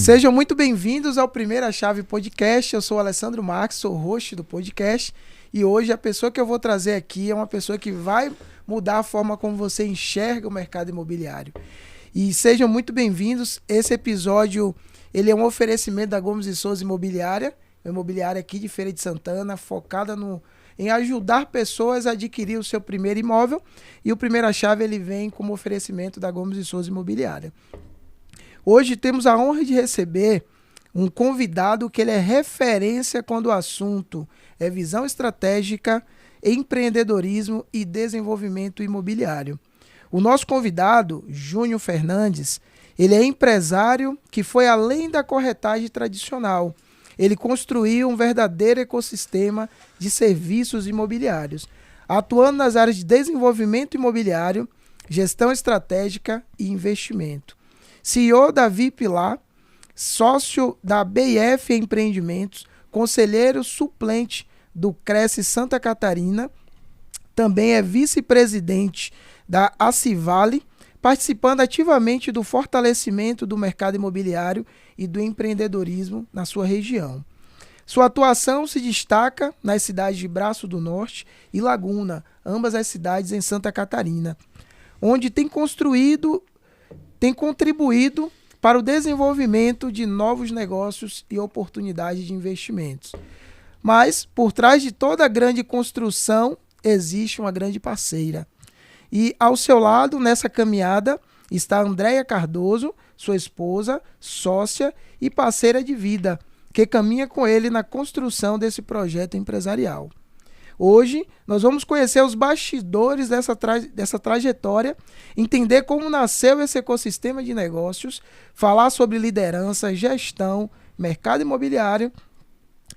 Sejam muito bem-vindos ao Primeira Chave Podcast. Eu sou o Alessandro Marques, sou o host do podcast. E hoje a pessoa que eu vou trazer aqui é uma pessoa que vai mudar a forma como você enxerga o mercado imobiliário. E sejam muito bem-vindos. Esse episódio ele é um oferecimento da Gomes e Souza Imobiliária, uma imobiliária aqui de Feira de Santana, focada em ajudar pessoas a adquirir o seu primeiro imóvel. E o Primeira Chave ele vem como oferecimento da Gomes e Souza Imobiliária. Hoje temos a honra de receber um convidado que ele é referência quando o assunto é visão estratégica, empreendedorismo e desenvolvimento imobiliário. O nosso convidado, Júnior Fernandes, ele é empresário que foi além da corretagem tradicional. Ele construiu um verdadeiro ecossistema de serviços imobiliários, atuando nas áreas de desenvolvimento imobiliário, gestão estratégica e investimento. CEO da Vipilar, sócio da BIF Empreendimentos, conselheiro suplente do Cresce Santa Catarina, também é vice-presidente da Acivale, participando ativamente do fortalecimento do mercado imobiliário e do empreendedorismo na sua região. Sua atuação se destaca nas cidades de Braço do Norte e Laguna, ambas as cidades em Santa Catarina, onde tem contribuído para o desenvolvimento de novos negócios e oportunidades de investimentos. Mas, por trás de toda grande construção, existe uma grande parceira. E ao seu lado, nessa caminhada, está Andréia Cardoso, sua esposa, sócia e parceira de vida, que caminha com ele na construção desse projeto empresarial. Hoje, nós vamos conhecer os bastidores dessa trajetória, entender como nasceu esse ecossistema de negócios, falar sobre liderança, gestão, mercado imobiliário,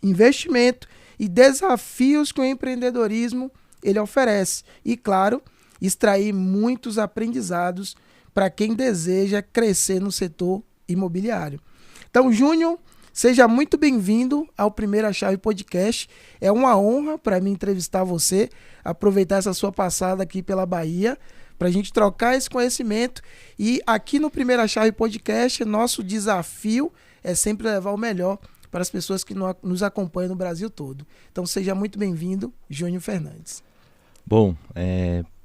investimento e desafios que o empreendedorismo ele oferece. E, claro, extrair muitos aprendizados para quem deseja crescer no setor imobiliário. Então, Júnior, seja muito bem-vindo ao Primeira Chave Podcast. É uma honra para mim entrevistar você, aproveitar essa sua passada aqui pela Bahia, para a gente trocar esse conhecimento. E aqui no Primeira Chave Podcast, nosso desafio é sempre levar o melhor para as pessoas que nos acompanham no Brasil todo. Então seja muito bem-vindo, Júnior Fernandes. Bom,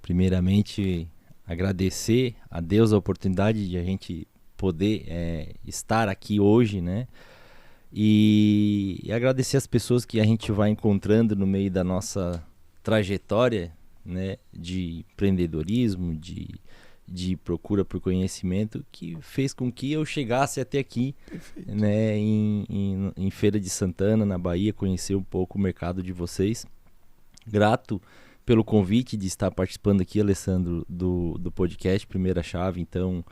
primeiramente agradecer a Deus a oportunidade de a gente poder estar aqui hoje, né? E agradecer as pessoas que a gente vai encontrando no meio da nossa trajetória, né, de empreendedorismo, de procura por conhecimento, que fez com que eu chegasse até aqui, né, em Feira de Santana, na Bahia, conhecer um pouco o mercado de vocês. Grato pelo convite de estar participando aqui, Alessandro, do podcast Primeira Chave. Então,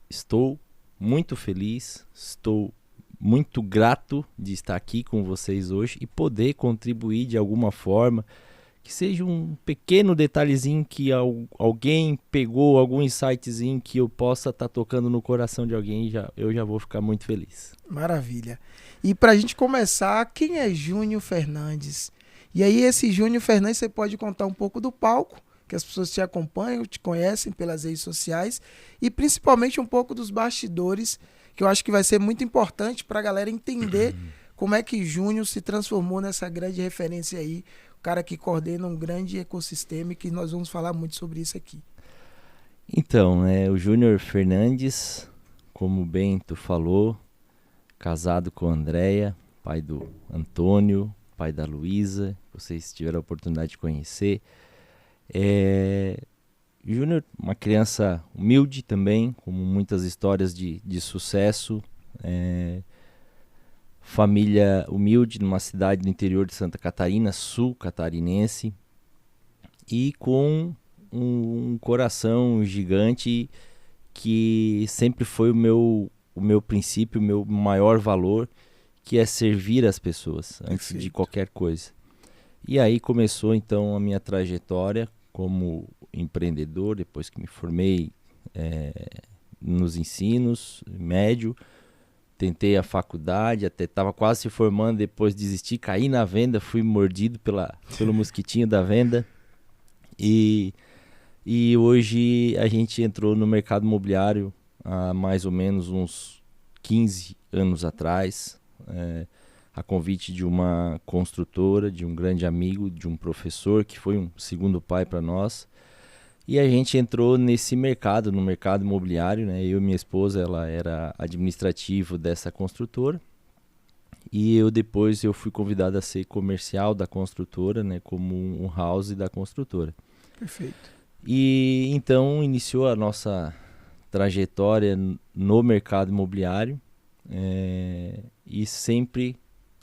estou muito feliz, estou muito grato de estar aqui com vocês hoje e poder contribuir de alguma forma, que seja um pequeno detalhezinho que alguém pegou, algum insightzinho que eu possa estar tocando no coração de alguém, eu já vou ficar muito feliz. Maravilha. E para a gente começar, quem é Júnior Fernandes? E aí esse Júnior Fernandes, você pode contar um pouco do palco, que as pessoas te acompanham, te conhecem pelas redes sociais, e principalmente um pouco dos bastidores, que eu acho que vai ser muito importante para a galera entender como é que Júnior se transformou nessa grande referência aí, o cara que coordena um grande ecossistema, e que nós vamos falar muito sobre isso aqui. Então, o Júnior Fernandes, como bem tu falou, casado com a Andréia, pai do Antônio, pai da Luísa, vocês tiveram a oportunidade de conhecer. Júnior, uma criança humilde também, como muitas histórias de sucesso, família humilde numa cidade do interior de Santa Catarina, sul catarinense, e com um coração gigante que sempre foi o meu princípio, o meu maior valor, que é servir as pessoas antes de qualquer coisa. E aí começou então a minha trajetória como empreendedor, depois que me formei nos ensinos médio, tentei a faculdade, até estava quase se formando, depois desisti, caí na venda, fui mordido pelo mosquitinho da venda, e hoje a gente entrou no mercado imobiliário há mais ou menos uns 15 anos atrás, a convite de uma construtora, de um grande amigo, de um professor que foi um segundo pai para nós. E a gente entrou nesse mercado, no mercado imobiliário, né? Eu e minha esposa, ela era administrativo dessa construtora. E depois eu fui convidado a ser comercial da construtora, né? Como um house da construtora. Perfeito. E então iniciou a nossa trajetória no mercado imobiliário. E sempre,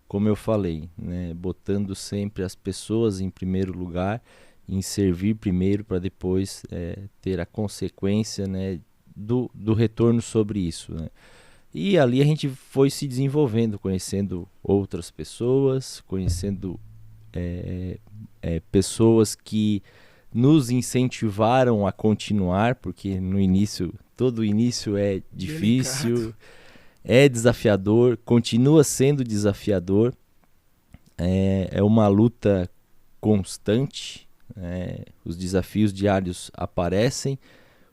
como eu falei, né? Botando sempre as pessoas em primeiro lugar, em servir primeiro para depois ter a consequência, né, do retorno sobre isso, né? E ali a gente foi se desenvolvendo, conhecendo outras pessoas, conhecendo pessoas que nos incentivaram a continuar, porque no início, todo início é difícil, delicado. É desafiador, continua sendo desafiador, é uma luta constante. Os desafios diários aparecem,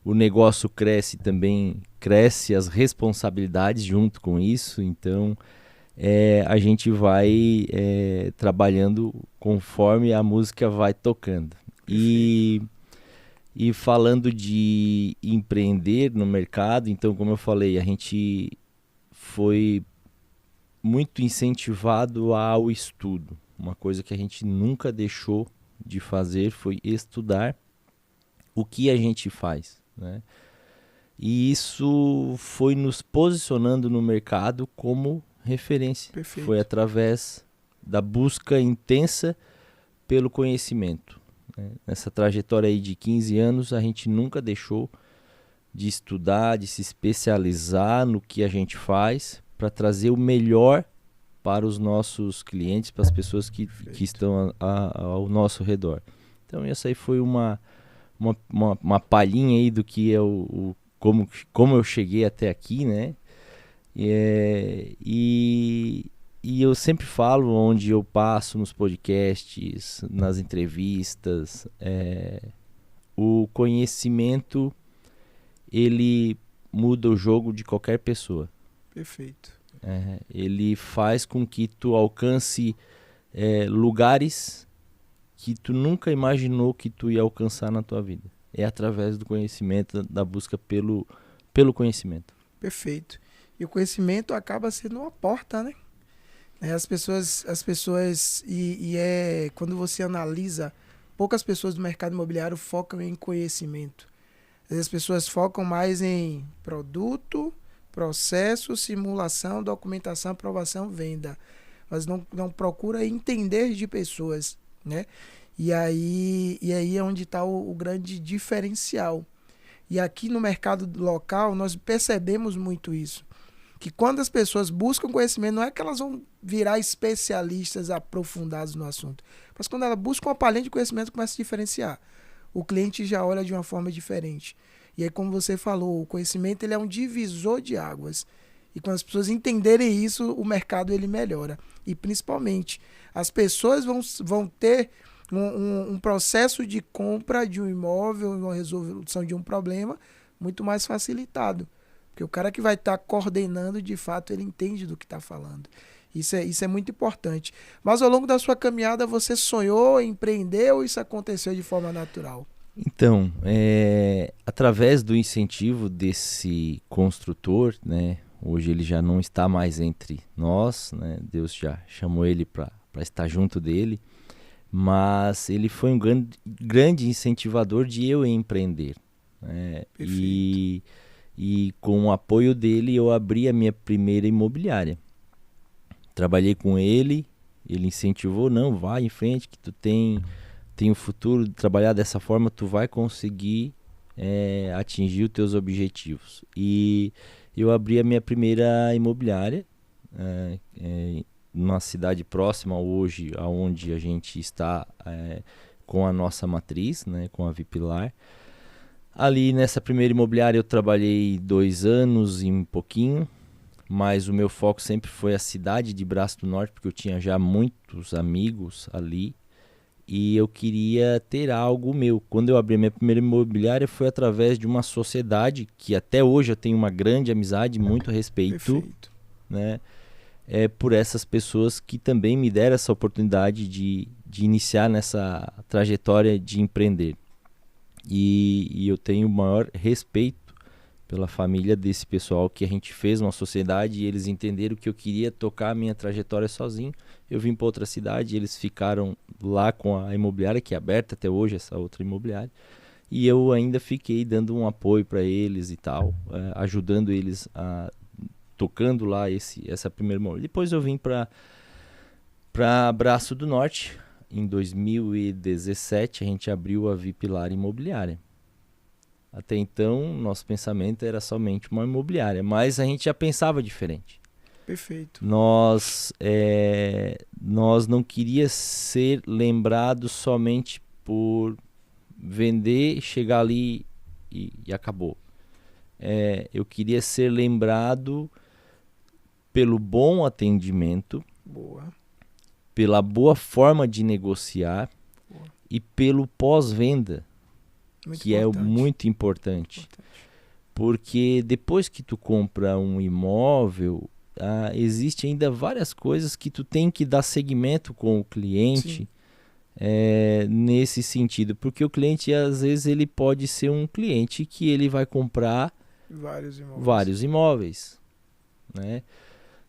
o negócio cresce também, cresce as responsabilidades junto com isso, então a gente vai trabalhando conforme a música vai tocando. E falando de empreender no mercado, então, como eu falei, a gente foi muito incentivado ao estudo. Uma coisa que a gente nunca deixou de fazer foi estudar o que a gente faz, né? E isso foi nos posicionando no mercado como referência. Perfeito. Foi através da busca intensa pelo conhecimento, né? Nessa trajetória aí de 15 anos, a gente nunca deixou de estudar, de se especializar no que a gente faz para trazer o melhor para os nossos clientes, para as pessoas que estão ao nosso redor. Então essa aí foi uma palhinha aí do que é como eu cheguei até aqui, né? E eu sempre falo, onde eu passo nos podcasts, nas entrevistas, o conhecimento, ele muda o jogo de qualquer pessoa. Perfeito. Ele faz com que tu alcance lugares que tu nunca imaginou que tu ia alcançar na tua vida. É através do conhecimento, da busca pelo conhecimento. Perfeito. E o conhecimento acaba sendo uma porta, né? As pessoas quando você analisa, poucas pessoas do mercado imobiliário focam em conhecimento. Às vezes as pessoas focam mais em produto, processo, simulação, documentação, aprovação, venda. Mas não procura entender de pessoas, né? E aí é onde está o grande diferencial. E aqui no mercado local nós percebemos muito isso. Que quando as pessoas buscam conhecimento, não é que elas vão virar especialistas aprofundados no assunto. Mas quando elas buscam uma palhinha de conhecimento, começa a se diferenciar. O cliente já olha de uma forma diferente. E aí, como você falou, o conhecimento ele é um divisor de águas. E quando as pessoas entenderem isso, o mercado ele melhora. E principalmente, as pessoas vão ter um processo de compra de um imóvel, uma resolução de um problema muito mais facilitado. Porque o cara que vai estar coordenando, de fato, ele entende do que está falando. Isso é muito importante. Mas ao longo da sua caminhada, você sonhou em empreender ou isso aconteceu de forma natural? Então, através do incentivo desse construtor, né? Hoje ele já não está mais entre nós, né? Deus já chamou ele para estar junto dele. Mas ele foi um grande incentivador de eu empreender, né? E com o apoio dele eu abri a minha primeira imobiliária. Trabalhei com ele, ele incentivou, não, vai em frente que tu tem o futuro de trabalhar dessa forma, tu vai conseguir atingir os teus objetivos. E eu abri a minha primeira imobiliária numa cidade próxima hoje, aonde a gente está com a nossa matriz, né, com a Vipilar. Ali nessa primeira imobiliária eu trabalhei 2 anos e um pouquinho, mas o meu foco sempre foi a cidade de Braço do Norte, porque eu tinha já muitos amigos ali e eu queria ter algo meu. Quando eu abri a minha primeira imobiliária foi através de uma sociedade que até hoje eu tenho uma grande amizade, muito respeito. Perfeito. né? É por essas pessoas que também me deram essa oportunidade de iniciar nessa trajetória de empreender. E eu tenho o maior respeito pela família desse pessoal, que a gente fez uma sociedade e eles entenderam que eu queria tocar a minha trajetória sozinho. Eu vim para outra cidade, eles ficaram lá com a imobiliária, que é aberta até hoje, essa outra imobiliária. E eu ainda fiquei dando um apoio para eles e tal, ajudando eles tocando lá essa primeira imobiliária. Depois eu vim para Braço do Norte. Em 2017 a gente abriu a Vipilar Imobiliária. Até então, nosso pensamento era somente uma imobiliária, mas a gente já pensava diferente. Perfeito. Nós não queríamos ser lembrados somente por vender, chegar ali e acabou. Eu queria ser lembrado pelo bom atendimento, pela boa forma de negociar e pelo pós-venda, que é muito importante. Porque depois que tu compra um imóvel, existe ainda várias coisas que tu tem que dar seguimento com o cliente nesse sentido. Porque o cliente, às vezes, ele pode ser um cliente que ele vai comprar vários imóveis, né?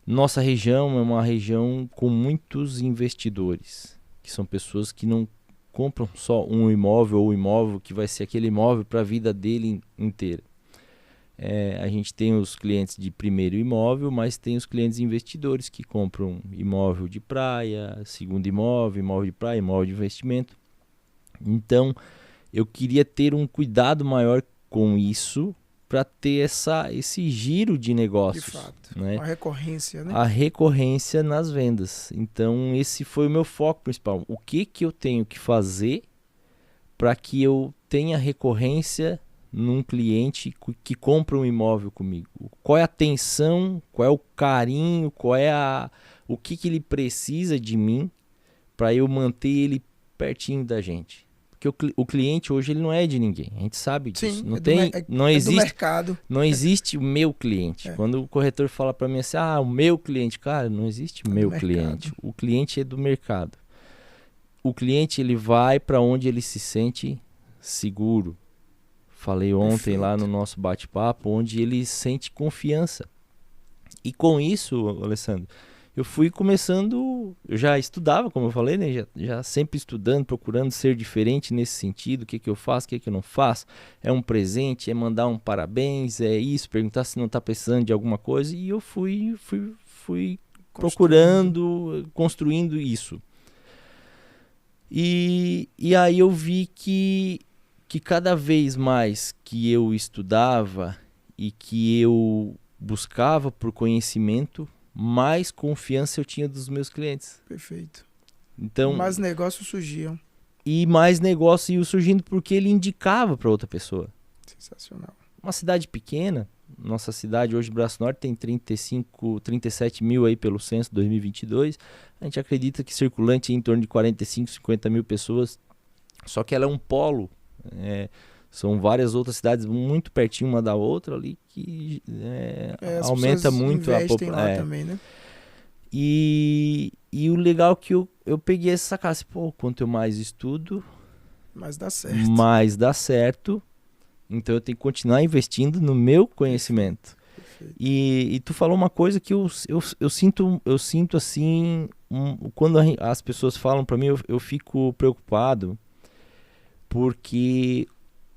Nossa região é uma região com muitos investidores, que são pessoas que não compram só um imóvel ou um imóvel que vai ser aquele imóvel para a vida dele inteira. A gente tem os clientes de primeiro imóvel, mas tem os clientes investidores que compram imóvel de praia, segundo imóvel de praia, imóvel de investimento. Então, eu queria ter um cuidado maior com isso, para ter esse giro de negócios. De fato, né? A recorrência, né? A recorrência nas vendas. Então, esse foi o meu foco principal. O que eu tenho que fazer para que eu tenha recorrência num cliente que compra um imóvel comigo? Qual é a atenção, qual é o carinho, o que ele precisa de mim para eu manter ele pertinho da gente? Porque o cliente hoje ele não é de ninguém, a gente sabe disso. Sim, não existe, do mercado. Não existe o meu cliente. Quando o corretor fala para mim assim, o meu cliente, cara, não existe meu cliente. O cliente é do mercado. O cliente ele vai para onde ele se sente seguro. Falei ontem lá no nosso bate-papo, onde ele sente confiança. E com isso, Alessandro, eu fui começando, eu já estudava, como eu falei, né? Já sempre estudando, procurando ser diferente nesse sentido. O que eu faço, o que eu não faço. É um presente, é mandar um parabéns, é isso, perguntar se não está precisando de alguma coisa. E eu fui procurando, construindo isso. E aí eu vi que cada vez mais que eu estudava e que eu buscava por conhecimento, mais confiança eu tinha dos meus clientes. Perfeito. Então, mais negócios surgiam. E mais negócios iam surgindo porque ele indicava para outra pessoa. Sensacional. Uma cidade pequena, nossa cidade hoje, Braço Norte, tem 37 mil aí pelo censo 2022. A gente acredita que circulante é em torno de 45, 50 mil pessoas. Só que ela é um polo. São várias outras cidades muito pertinho uma da outra ali que aumenta muito a população. Também, né? E o legal é que eu peguei essa sacada, quanto eu mais estudo, mais dá certo. Então eu tenho que continuar investindo no meu conhecimento. Perfeito. E tu falou uma coisa que eu sinto assim, quando as pessoas falam para mim, eu fico preocupado, porque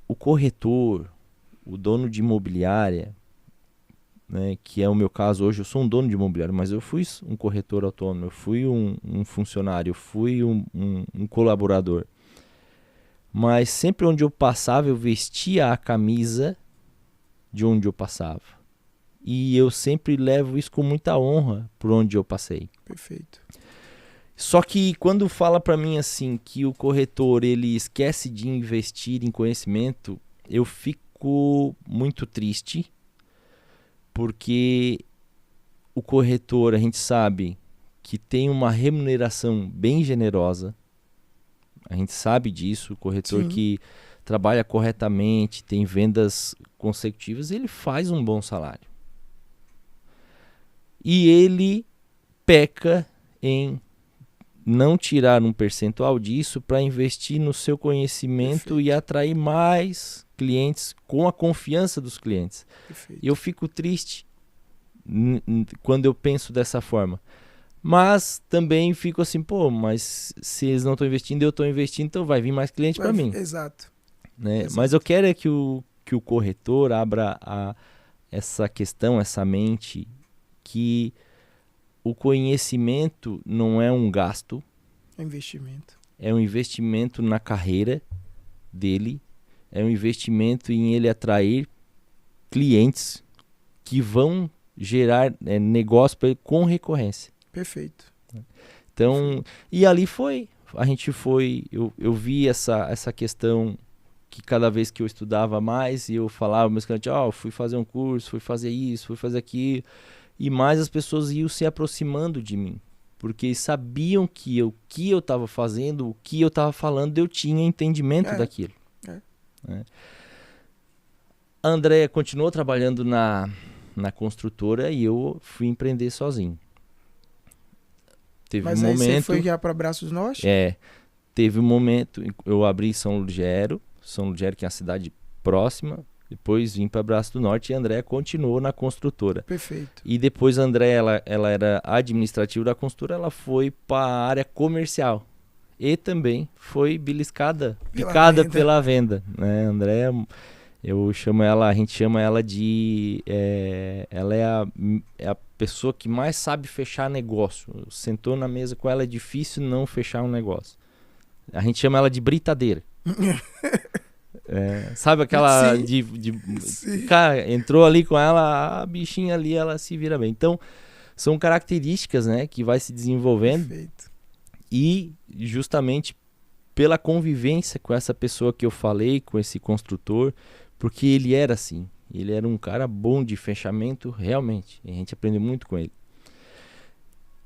o corretor, o dono de imobiliária, né, que é o meu caso hoje, eu sou um dono de imobiliária, mas eu fui um corretor autônomo, eu fui um funcionário, eu fui um colaborador. Mas sempre onde eu passava, eu vestia a camisa de onde eu passava. E eu sempre levo isso com muita honra por onde eu passei. Perfeito. Só que quando fala para mim assim que o corretor ele esquece de investir em conhecimento, eu fico muito triste, porque o corretor, a gente sabe que tem uma remuneração bem generosa, a gente sabe disso, o corretor Sim. que trabalha corretamente, tem vendas consecutivas, ele faz um bom salário. E ele peca em não tirar um percentual disso para investir no seu conhecimento. Perfeito. E atrair mais clientes com a confiança dos clientes. Perfeito. E eu fico triste quando eu penso dessa forma. Mas também fico assim, pô, mas se eles não estão investindo, eu estou investindo, então vai vir mais cliente para mim. Exato. Né? Exato. Mas eu quero é que o corretor abra essa questão, essa mente, que o conhecimento não é um gasto. É investimento. É um investimento na carreira dele. É um investimento em ele atrair clientes que vão gerar negócio para ele com recorrência. Perfeito. Então, e ali a gente foi, eu vi essa questão que cada vez que eu estudava mais e eu falava meus clientes, fui fazer um curso, fui fazer isso, fui fazer aquilo, e mais as pessoas iam se aproximando de mim, porque sabiam que o que eu estava fazendo, o que eu estava falando, eu tinha entendimento daquilo. A Andréia continuou trabalhando na construtora e eu fui empreender sozinho. Mas aí você foi já para Braços Norte? Teve um momento, eu abri São Lugero, que é uma cidade próxima, depois vim para Braços do Norte e a Andréia continuou na construtora. Perfeito. E depois a Andréia, ela era administrativa da construtora, ela foi para a área comercial e também foi picada pela venda. Né? A Andréia, a gente chama ela de, ela é a pessoa que mais sabe fechar negócio. Sentou na mesa com ela, é difícil não fechar um negócio. A gente chama ela de britadeira. Sabe aquela cara, entrou ali com ela, a bichinha ali, ela se vira bem. Então, são características, né, que vai se desenvolvendo. Perfeito. E justamente pela convivência com essa pessoa que eu falei, com esse construtor, porque ele era assim. Ele era um cara bom de fechamento, realmente. A gente aprendeu muito com ele.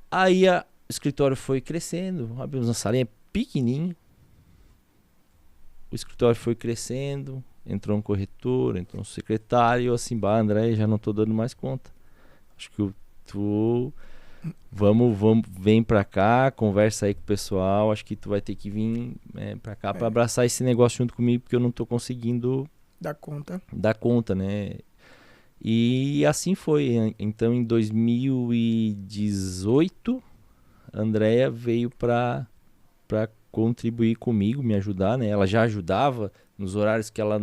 Aí o escritório foi crescendo, abrimos uma salinha pequenininha. O escritório foi crescendo, entrou um corretor, entrou um secretário, e eu assim, André, já não tô dando mais conta. Acho que vamos, vem pra cá, conversa aí com o pessoal, acho que tu vai ter que vir pra cá pra abraçar esse negócio junto comigo, porque eu não tô conseguindo dar conta, né? E assim foi. Então, em 2018, a Andréia veio para contribuir comigo, me ajudar, né? Ela já ajudava nos horários que ela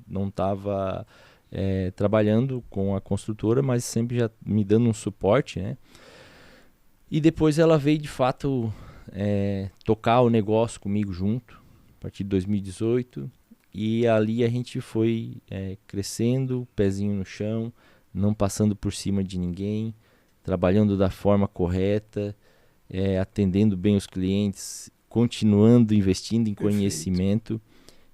não estava trabalhando com a construtora, mas sempre já me dando um suporte, né? E depois ela veio, de fato, tocar o negócio comigo junto, a partir de 2018. E ali a gente foi crescendo, pezinho no chão, não passando por cima de ninguém, trabalhando da forma correta, atendendo bem os clientes, continuando investindo em conhecimento.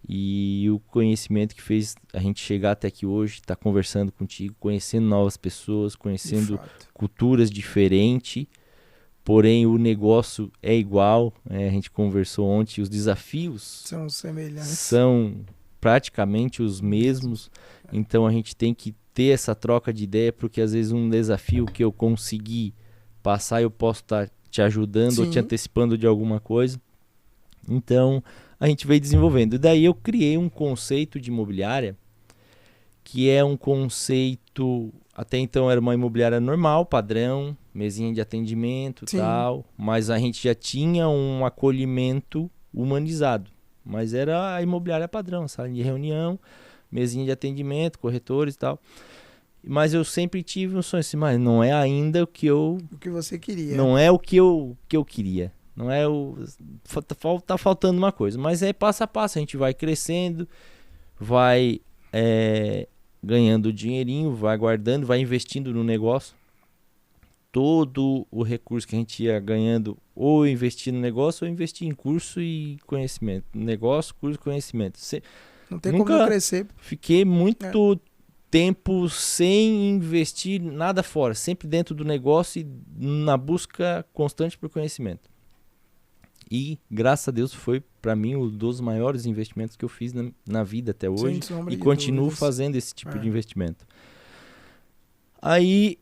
E o conhecimento que fez a gente chegar até aqui hoje, estar conversando contigo, conhecendo novas pessoas, conhecendo culturas diferentes, porém o negócio é igual. A gente conversou ontem, os desafios são semelhantes, são praticamente os mesmos. Então a gente tem que ter essa troca de ideia, porque às vezes um desafio que eu consegui passar, eu posso estar te ajudando ou te antecipando de alguma coisa. Então a gente veio desenvolvendo. E daí eu criei um conceito de imobiliária, que é um conceito, até então era uma imobiliária normal, padrão, mesinha de atendimento, tal, mas a gente já tinha um acolhimento humanizado. Mas era a imobiliária padrão, sala de reunião, mesinha de atendimento, corretores e tal. Mas eu sempre tive um sonho assim, mas não é ainda o que você queria. Não é o que eu queria. Não é tá faltando uma coisa. Mas é passo a passo, a gente vai crescendo, vai ganhando dinheirinho, vai guardando, vai investindo no negócio. Todo o recurso que a gente ia ganhando, ou investir no negócio, ou investir em curso e conhecimento. Negócio, curso e conhecimento. Não tem como não crescer. Fiquei muito tempo sem investir nada fora, sempre dentro do negócio e na busca constante por conhecimento. E, graças a Deus, foi para mim um dos maiores investimentos que eu fiz na vida até hoje. E continuo fazendo esse tipo de investimento. Aí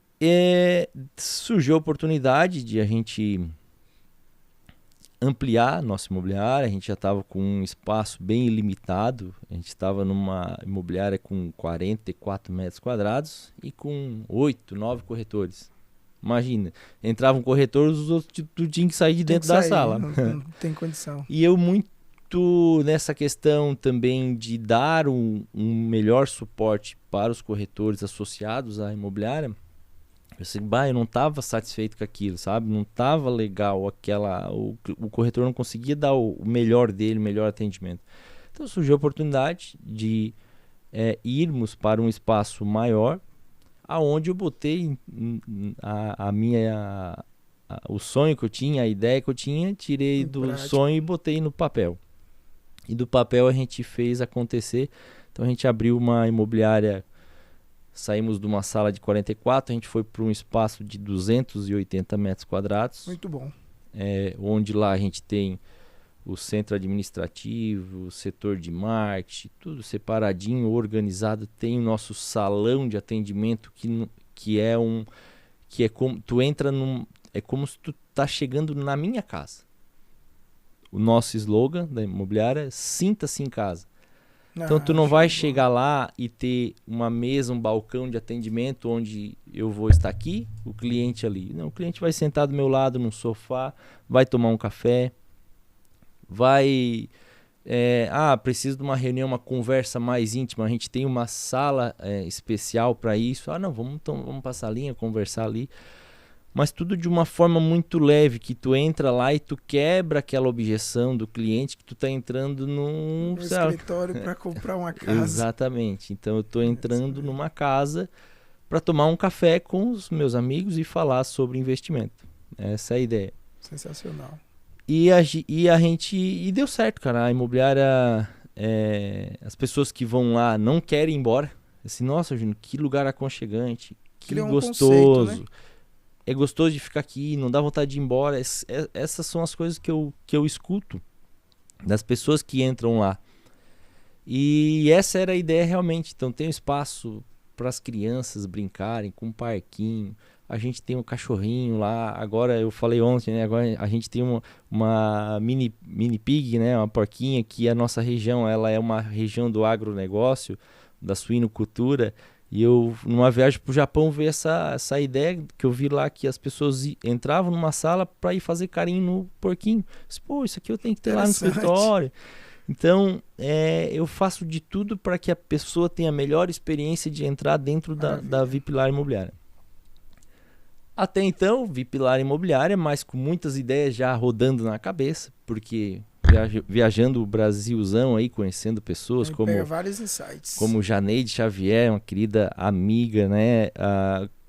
surgiu a oportunidade de a gente ampliar nossa imobiliária. A gente já estava com um espaço bem ilimitado. A gente estava numa imobiliária com 44 metros quadrados e com 8, 9 corretores. Imagina, entrava um corretor, os outros tudo tinham que sair de dentro da sala. Não tem condição. E eu muito nessa questão também de dar um melhor suporte para os corretores associados à imobiliária. Eu não estava satisfeito com aquilo, sabe? Não estava legal o corretor não conseguia dar o melhor dele, o melhor atendimento. Então surgiu a oportunidade de irmos para um espaço maior, aonde eu botei o sonho que eu tinha, a ideia que eu tinha, tirei do sonho e botei no papel. E do papel a gente fez acontecer. Então a gente abriu uma imobiliária, saímos de uma sala de 44, a gente foi para um espaço de 280 metros quadrados. Muito bom. Onde lá a gente tem o centro administrativo, o setor de marketing, tudo separadinho, organizado. Tem o nosso salão de atendimento que é como tu entra é como se tu tá chegando na minha casa. O nosso slogan da imobiliária é sinta-se em casa. Então tu não vai chegar lá e ter uma mesa, um balcão de atendimento onde eu vou estar aqui, o cliente ali. Não, o cliente vai sentar do meu lado num sofá, vai tomar um café, preciso de uma reunião, uma conversa mais íntima. A gente tem uma sala especial para isso. Não, vamos para a salinha conversar ali. Mas tudo de uma forma muito leve, que tu entra lá e tu quebra aquela objeção do cliente que tu tá entrando num escritório para comprar uma casa. Exatamente. Então eu tô entrando numa casa para tomar um café com os meus amigos e falar sobre investimento. Essa é a ideia. Sensacional. E deu certo, cara. A imobiliária, as pessoas que vão lá não querem ir embora. Assim, nossa, Júnior, que lugar aconchegante, que gostoso. Conceito, né? É gostoso de ficar aqui, não dá vontade de ir embora. Essas são as coisas que eu escuto das pessoas que entram lá. E essa era a ideia realmente. Então tem um espaço para as crianças brincarem, com um parquinho. A gente tem um cachorrinho lá. Agora, eu falei ontem, né? Agora a gente tem uma mini pig, né? Uma porquinha, que a nossa região, ela é uma região do agronegócio, da suinocultura. E eu, numa viagem pro Japão, vi essa ideia que eu vi lá, que as pessoas entravam numa sala para ir fazer carinho no porquinho. Pô, isso aqui eu tenho que ter lá no escritório. Então, eu faço de tudo para que a pessoa tenha a melhor experiência de entrar dentro da Vipilar Imobiliária. Até então, Vipilar Imobiliária, mas com muitas ideias já rodando na cabeça, porque viajando o Brasilzão aí, conhecendo pessoas como vários insights. Como Janeide Xavier, uma querida amiga, né?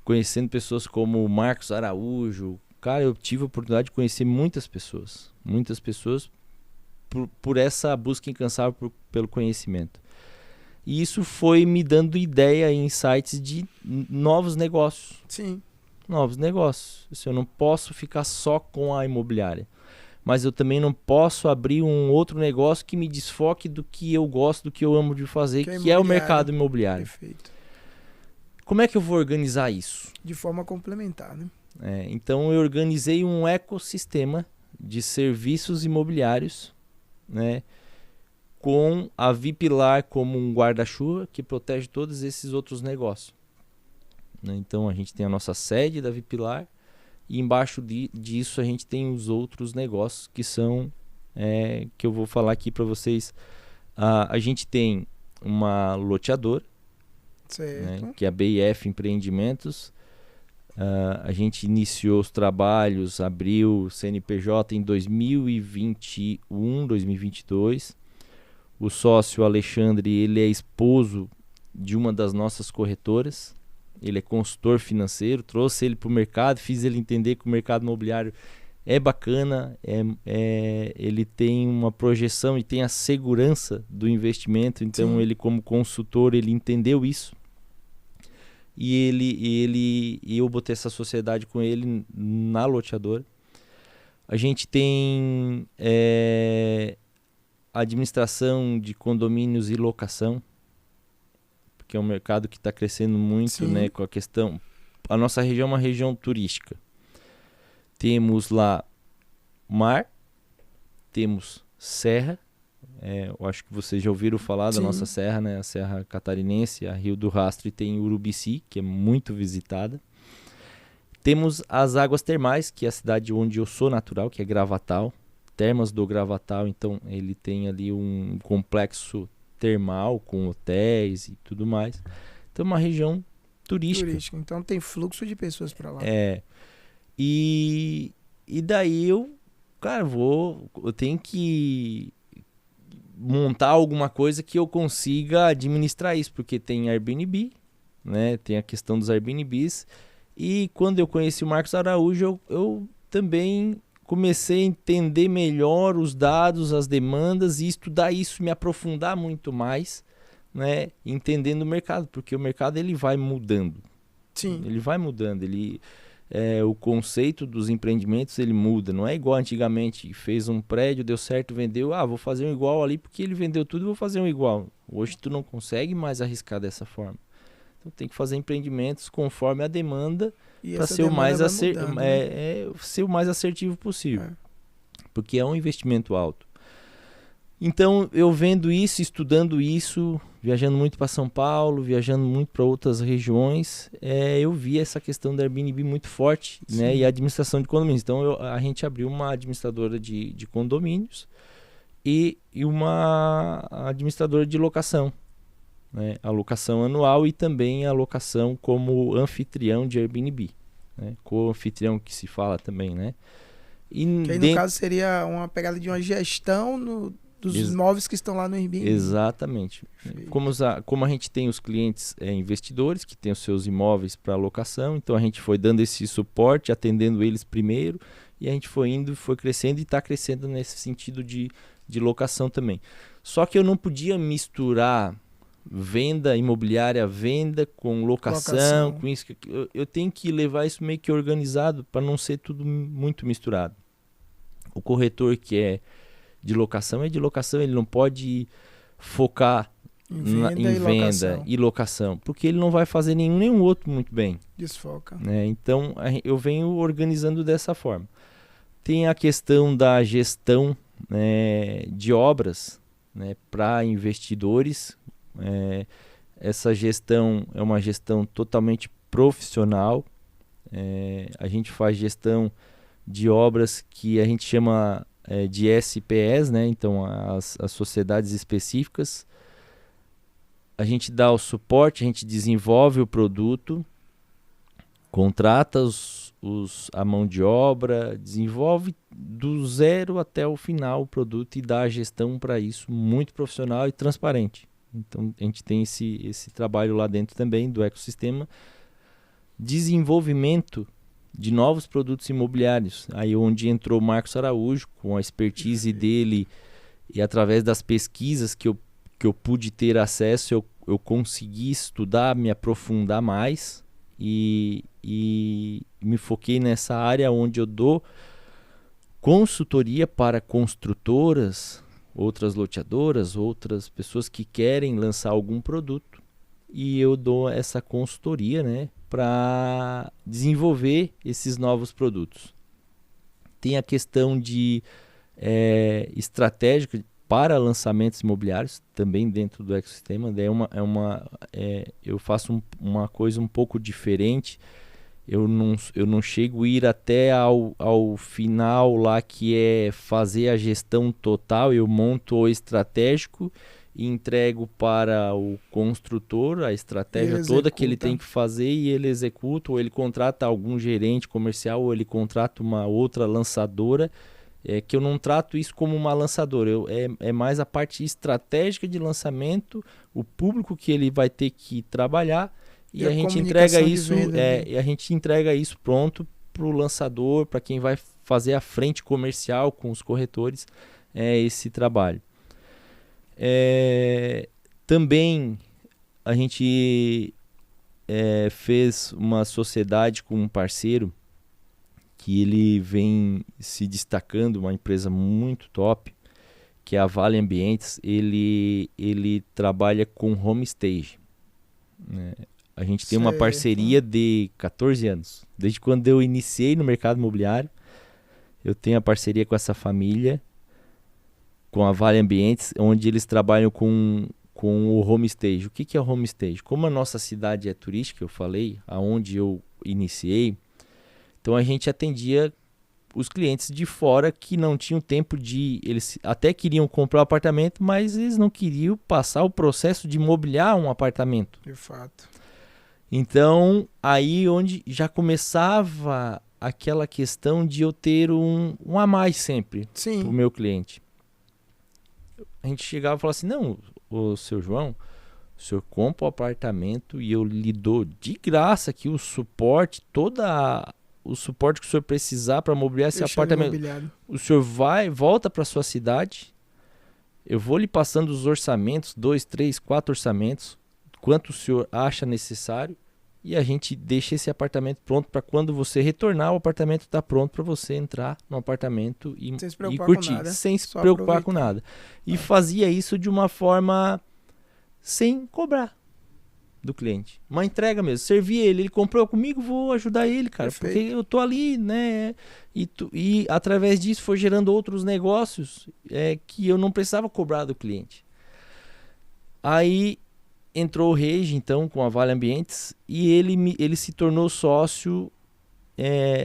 Conhecendo pessoas como Marcos Araújo. Cara, eu tive a oportunidade de conhecer muitas pessoas por essa busca incansável pelo conhecimento. E isso foi me dando ideia e insights de novos negócios. Sim. Novos negócios. Eu não posso ficar só com a imobiliária. Mas eu também não posso abrir um outro negócio que me desfoque do que eu gosto, do que eu amo de fazer, que é o mercado imobiliário. Perfeito. Como é que eu vou organizar isso? De forma complementar, né? Então eu organizei um ecossistema de serviços imobiliários, né, com a Vipilar como um guarda-chuva que protege todos esses outros negócios. Então a gente tem a nossa sede da Vipilar, e embaixo disso a gente tem os outros negócios que são, que eu vou falar aqui para vocês. A gente tem uma loteadora, né, que é a BIF Empreendimentos. A gente iniciou os trabalhos, abriu o CNPJ em 2021, 2022. O sócio Alexandre, ele é esposo de uma das nossas corretoras. Ele é consultor financeiro, trouxe ele para o mercado, fiz ele entender que o mercado imobiliário é bacana, ele tem uma projeção e tem a segurança do investimento. Então Sim. Ele, como consultor, ele entendeu isso. E eu botei essa sociedade com ele na loteadora. A gente tem administração de condomínios e locação, que é um mercado que está crescendo muito, né, com a questão a nossa região é uma região turística. Temos lá mar, temos serra. Eu acho que vocês já ouviram falar da Sim. nossa serra, né? A Serra Catarinense, a Rio do Rastro, e tem Urubici, que é muito visitada. Temos as águas termais, que é a cidade onde eu sou natural, que é Gravatal. Termas do Gravatal, então ele tem ali um complexo termal com hotéis e tudo mais. Então é uma região turística. Então tem fluxo de pessoas para lá. E daí cara, eu tenho que montar alguma coisa que eu consiga administrar isso, porque tem Airbnb, né? Tem a questão dos Airbnbs. E quando eu conheci o Marcos Araújo, eu também comecei a entender melhor os dados, as demandas e estudar isso, me aprofundar muito mais, né? Entendendo o mercado, porque o mercado ele vai mudando. Sim. Ele vai mudando, o conceito dos empreendimentos ele muda, não é igual antigamente, fez um prédio, deu certo, vendeu, vou fazer um igual ali porque ele vendeu tudo, vou fazer um igual. Hoje tu não consegue mais arriscar dessa forma. Então tem que fazer empreendimentos conforme a demanda para ser ser o mais assertivo possível. Porque é um investimento alto. Então eu vendo isso, estudando isso, viajando muito para São Paulo, viajando muito para outras regiões, eu vi essa questão da Airbnb muito forte, né? E a administração de condomínios. Então a gente abriu uma administradora de condomínios e uma administradora de locação. Né, a locação anual e também a locação como anfitrião de Airbnb, né, co-anfitrião que se fala também, né? E que aí no caso seria uma pegada de uma gestão dos imóveis que estão lá no Airbnb. Exatamente. Como a gente tem os clientes investidores que têm os seus imóveis para locação, então a gente foi dando esse suporte, atendendo eles primeiro, e a gente foi indo, foi crescendo e está crescendo nesse sentido de locação também. Só que eu não podia misturar venda imobiliária, venda com locação. Com isso. Eu tenho que levar isso meio que organizado para não ser tudo muito misturado. O corretor que é de locação, ele não pode focar em venda e locação, porque ele não vai fazer nenhum outro muito bem. Desfoca. Né? Então eu venho organizando dessa forma. Tem a questão da gestão, né, de obras, né, para investidores. Essa gestão é uma gestão totalmente profissional. A gente faz gestão de obras que a gente chama de SPS, né? Então as sociedades específicas. A gente dá o suporte, a gente desenvolve o produto, contrata a mão de obra, desenvolve do zero até o final o produto e dá a gestão para isso muito profissional e transparente. Então a gente tem esse trabalho lá dentro também do ecossistema. Desenvolvimento de novos produtos imobiliários. Aí onde entrou o Marcos Araújo, com a expertise dele e através das pesquisas que eu pude ter acesso, eu consegui estudar, me aprofundar mais e me foquei nessa área onde eu dou consultoria para construtoras, outras loteadoras, outras pessoas que querem lançar algum produto, e eu dou essa consultoria, né, para desenvolver esses novos produtos. Tem a questão de estratégica para lançamentos imobiliários, também dentro do ecossistema. Eu faço uma coisa um pouco diferente. Eu não chego a ir até ao final lá, que é fazer a gestão total. Eu monto o estratégico e entrego para o construtor a estratégia toda que ele tem que fazer, e ele executa, ou ele contrata algum gerente comercial, ou ele contrata uma outra lançadora, que eu não trato isso como uma lançadora. É mais a parte estratégica de lançamento, o público que ele vai ter que trabalhar, e a gente entrega isso, a gente entrega isso pronto para o lançador, para quem vai fazer a frente comercial com os corretores, esse trabalho. Também a gente fez uma sociedade com um parceiro que ele vem se destacando, uma empresa muito top, que é a Vale Ambientes. Ele trabalha com homestay, né? A gente tem uma parceria de 14 anos. Desde quando eu iniciei no mercado imobiliário, eu tenho a parceria com essa família, com a Vale Ambientes, onde eles trabalham com o homestage. O que é o homestage? Como a nossa cidade é turística, eu falei, aonde eu iniciei, então a gente atendia os clientes de fora que não tinham tempo de... Eles até queriam comprar um apartamento, mas eles não queriam passar o processo de mobiliar um apartamento. De fato. Então, aí onde já começava aquela questão de eu ter um a mais sempre para o meu cliente. A gente chegava e falava assim, não, o seu João, o senhor compra o apartamento e eu lhe dou de graça aqui o suporte, o suporte que o senhor precisar para mobiliar esse apartamento. O senhor volta para sua cidade, eu vou lhe passando os orçamentos, 2, 3, 4 orçamentos, quanto o senhor acha necessário, e a gente deixa esse apartamento pronto para quando você retornar, o apartamento está pronto para você entrar no apartamento e curtir, sem se preocupar com nada. E fazia isso de uma forma sem cobrar do cliente. Uma entrega mesmo. Servi ele comprou comigo, vou ajudar ele, cara. Perfeito. Porque eu tô ali, né? E através disso foi gerando outros negócios que eu não precisava cobrar do cliente. Aí entrou o Regi, então, com a Vale Ambientes, e ele se tornou sócio.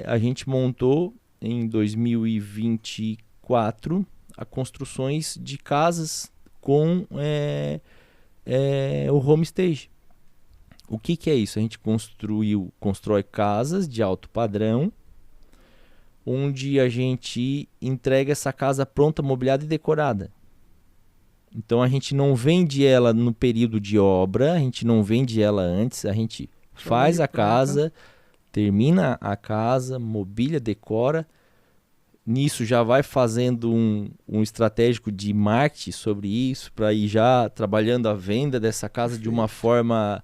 A gente montou em 2024 a construções de casas com o homestage. O que é isso? A gente constrói casas de alto padrão, onde a gente entrega essa casa pronta, mobiliada e decorada. Então a gente não vende ela no período de obra, a gente não vende ela antes, a gente faz a casa, termina a casa, mobília, decora. Nisso já vai fazendo um estratégico de marketing sobre isso, para ir já trabalhando a venda dessa casa de uma forma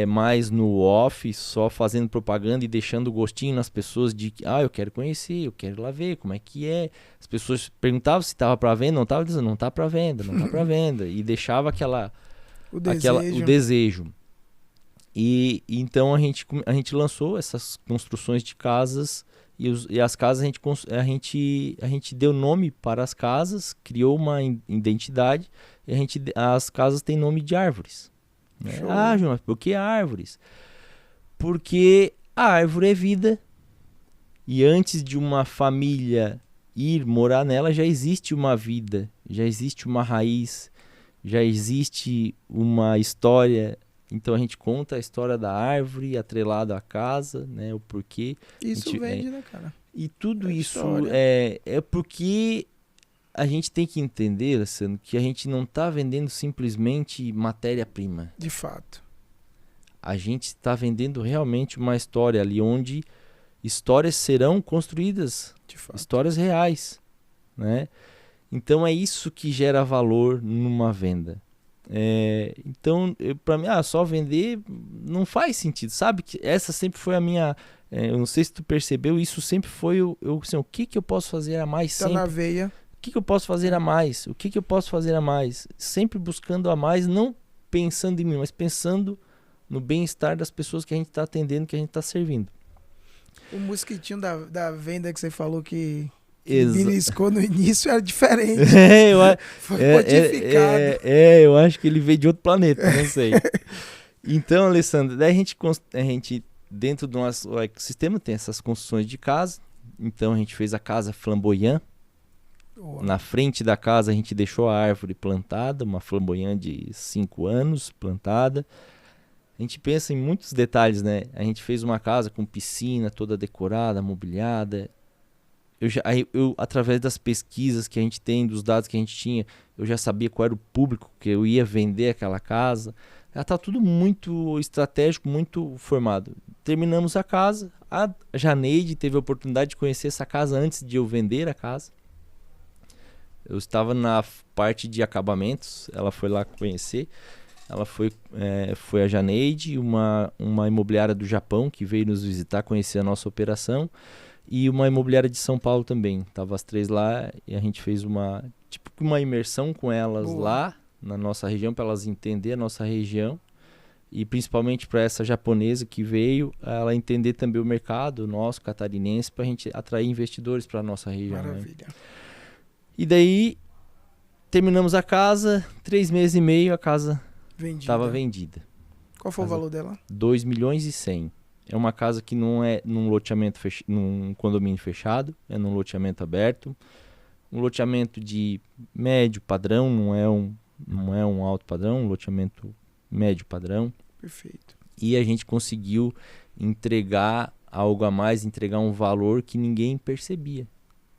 mais no off, só fazendo propaganda e deixando o gostinho nas pessoas de que eu quero conhecer, eu quero ir lá ver como é que é. As pessoas perguntavam se estava para venda, não estava dizendo, não está para venda, não está para venda. E deixava o desejo. E então a gente lançou essas construções de casas e as casas a gente deu nome para as casas, criou uma identidade e as casas têm nome de árvores. João, por que árvores? Porque a árvore é vida e antes de uma família ir morar nela já existe uma vida, já existe uma raiz, já existe uma história. Então a gente conta a história da árvore atrelado à casa, né? O porquê. Isso vende, né, cara? E tudo isso é porque a gente tem que entender, Alessandro, que a gente não está vendendo simplesmente matéria-prima. De fato. A gente está vendendo realmente uma história ali onde histórias serão construídas, de fato. Histórias reais, né? Então é isso que gera valor numa venda. Então, para mim, só vender não faz sentido, sabe? Essa sempre foi a minha... eu não sei se tu percebeu, isso sempre foi assim, o que eu posso fazer a mais sempre? Tá na veia. O que eu posso fazer a mais? O que eu posso fazer a mais? Sempre buscando a mais, não pensando em mim, mas pensando no bem-estar das pessoas que a gente está atendendo, que a gente está servindo. O mosquitinho da venda que você falou que beliscou no início era diferente. Foi modificado. Eu acho que ele veio de outro planeta, não sei. Então, Alessandro, daí a gente dentro do nosso ecossistema tem essas construções de casa. Então a gente fez a casa flamboyant. Na frente da casa a gente deixou a árvore plantada, uma flamboyant de 5 anos plantada. A gente pensa em muitos detalhes, né? A gente fez uma casa com piscina toda decorada, mobiliada. Eu através das pesquisas que a gente tem, dos dados que a gente tinha, eu já sabia qual era o público que eu ia vender aquela casa. Ela tá tudo muito estratégico, muito formado. Terminamos a casa. A Janeide teve a oportunidade de conhecer essa casa antes de eu vender a casa. Eu estava na parte de acabamentos, ela foi lá conhecer. Ela foi a Janeide, uma imobiliária do Japão que veio nos visitar, conhecer a nossa operação, e uma imobiliária de São Paulo também. Tava as três lá e a gente fez uma imersão com elas lá na nossa região, para elas entenderem a nossa região. e principalmente para essa japonesa que veio, ela entender também o mercado nosso, catarinense, para a gente atrair investidores para a nossa região. Maravilha. Né? E daí, terminamos a casa, 3 meses e meio, a casa estava vendida. Qual foi o valor dela? 2 milhões e 100. É uma casa que não é num loteamento num condomínio fechado, é num loteamento aberto. Um loteamento de médio padrão, não é um alto padrão, um loteamento médio padrão. Perfeito. E a gente conseguiu entregar algo a mais, entregar um valor que ninguém percebia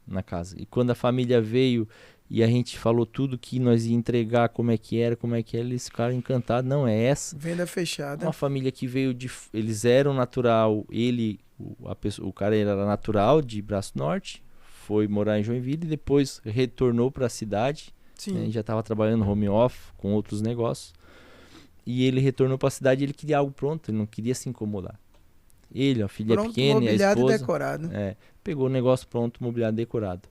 na casa. E quando a família veio e a gente falou tudo que nós ia entregar, como é que era, eles ficaram encantados. Não, é essa. Venda fechada. Uma família que veio eles eram natural, o cara era natural de Braço Norte, foi morar em Joinville e depois retornou para a cidade. Sim. Né, já estava trabalhando home office com outros negócios. E ele retornou para a cidade e ele queria algo pronto, ele não queria se incomodar. Ele, a filha pronto, pequena e a esposa... mobiliado e decorado. Pegou o negócio pronto, mobiliado e decorado.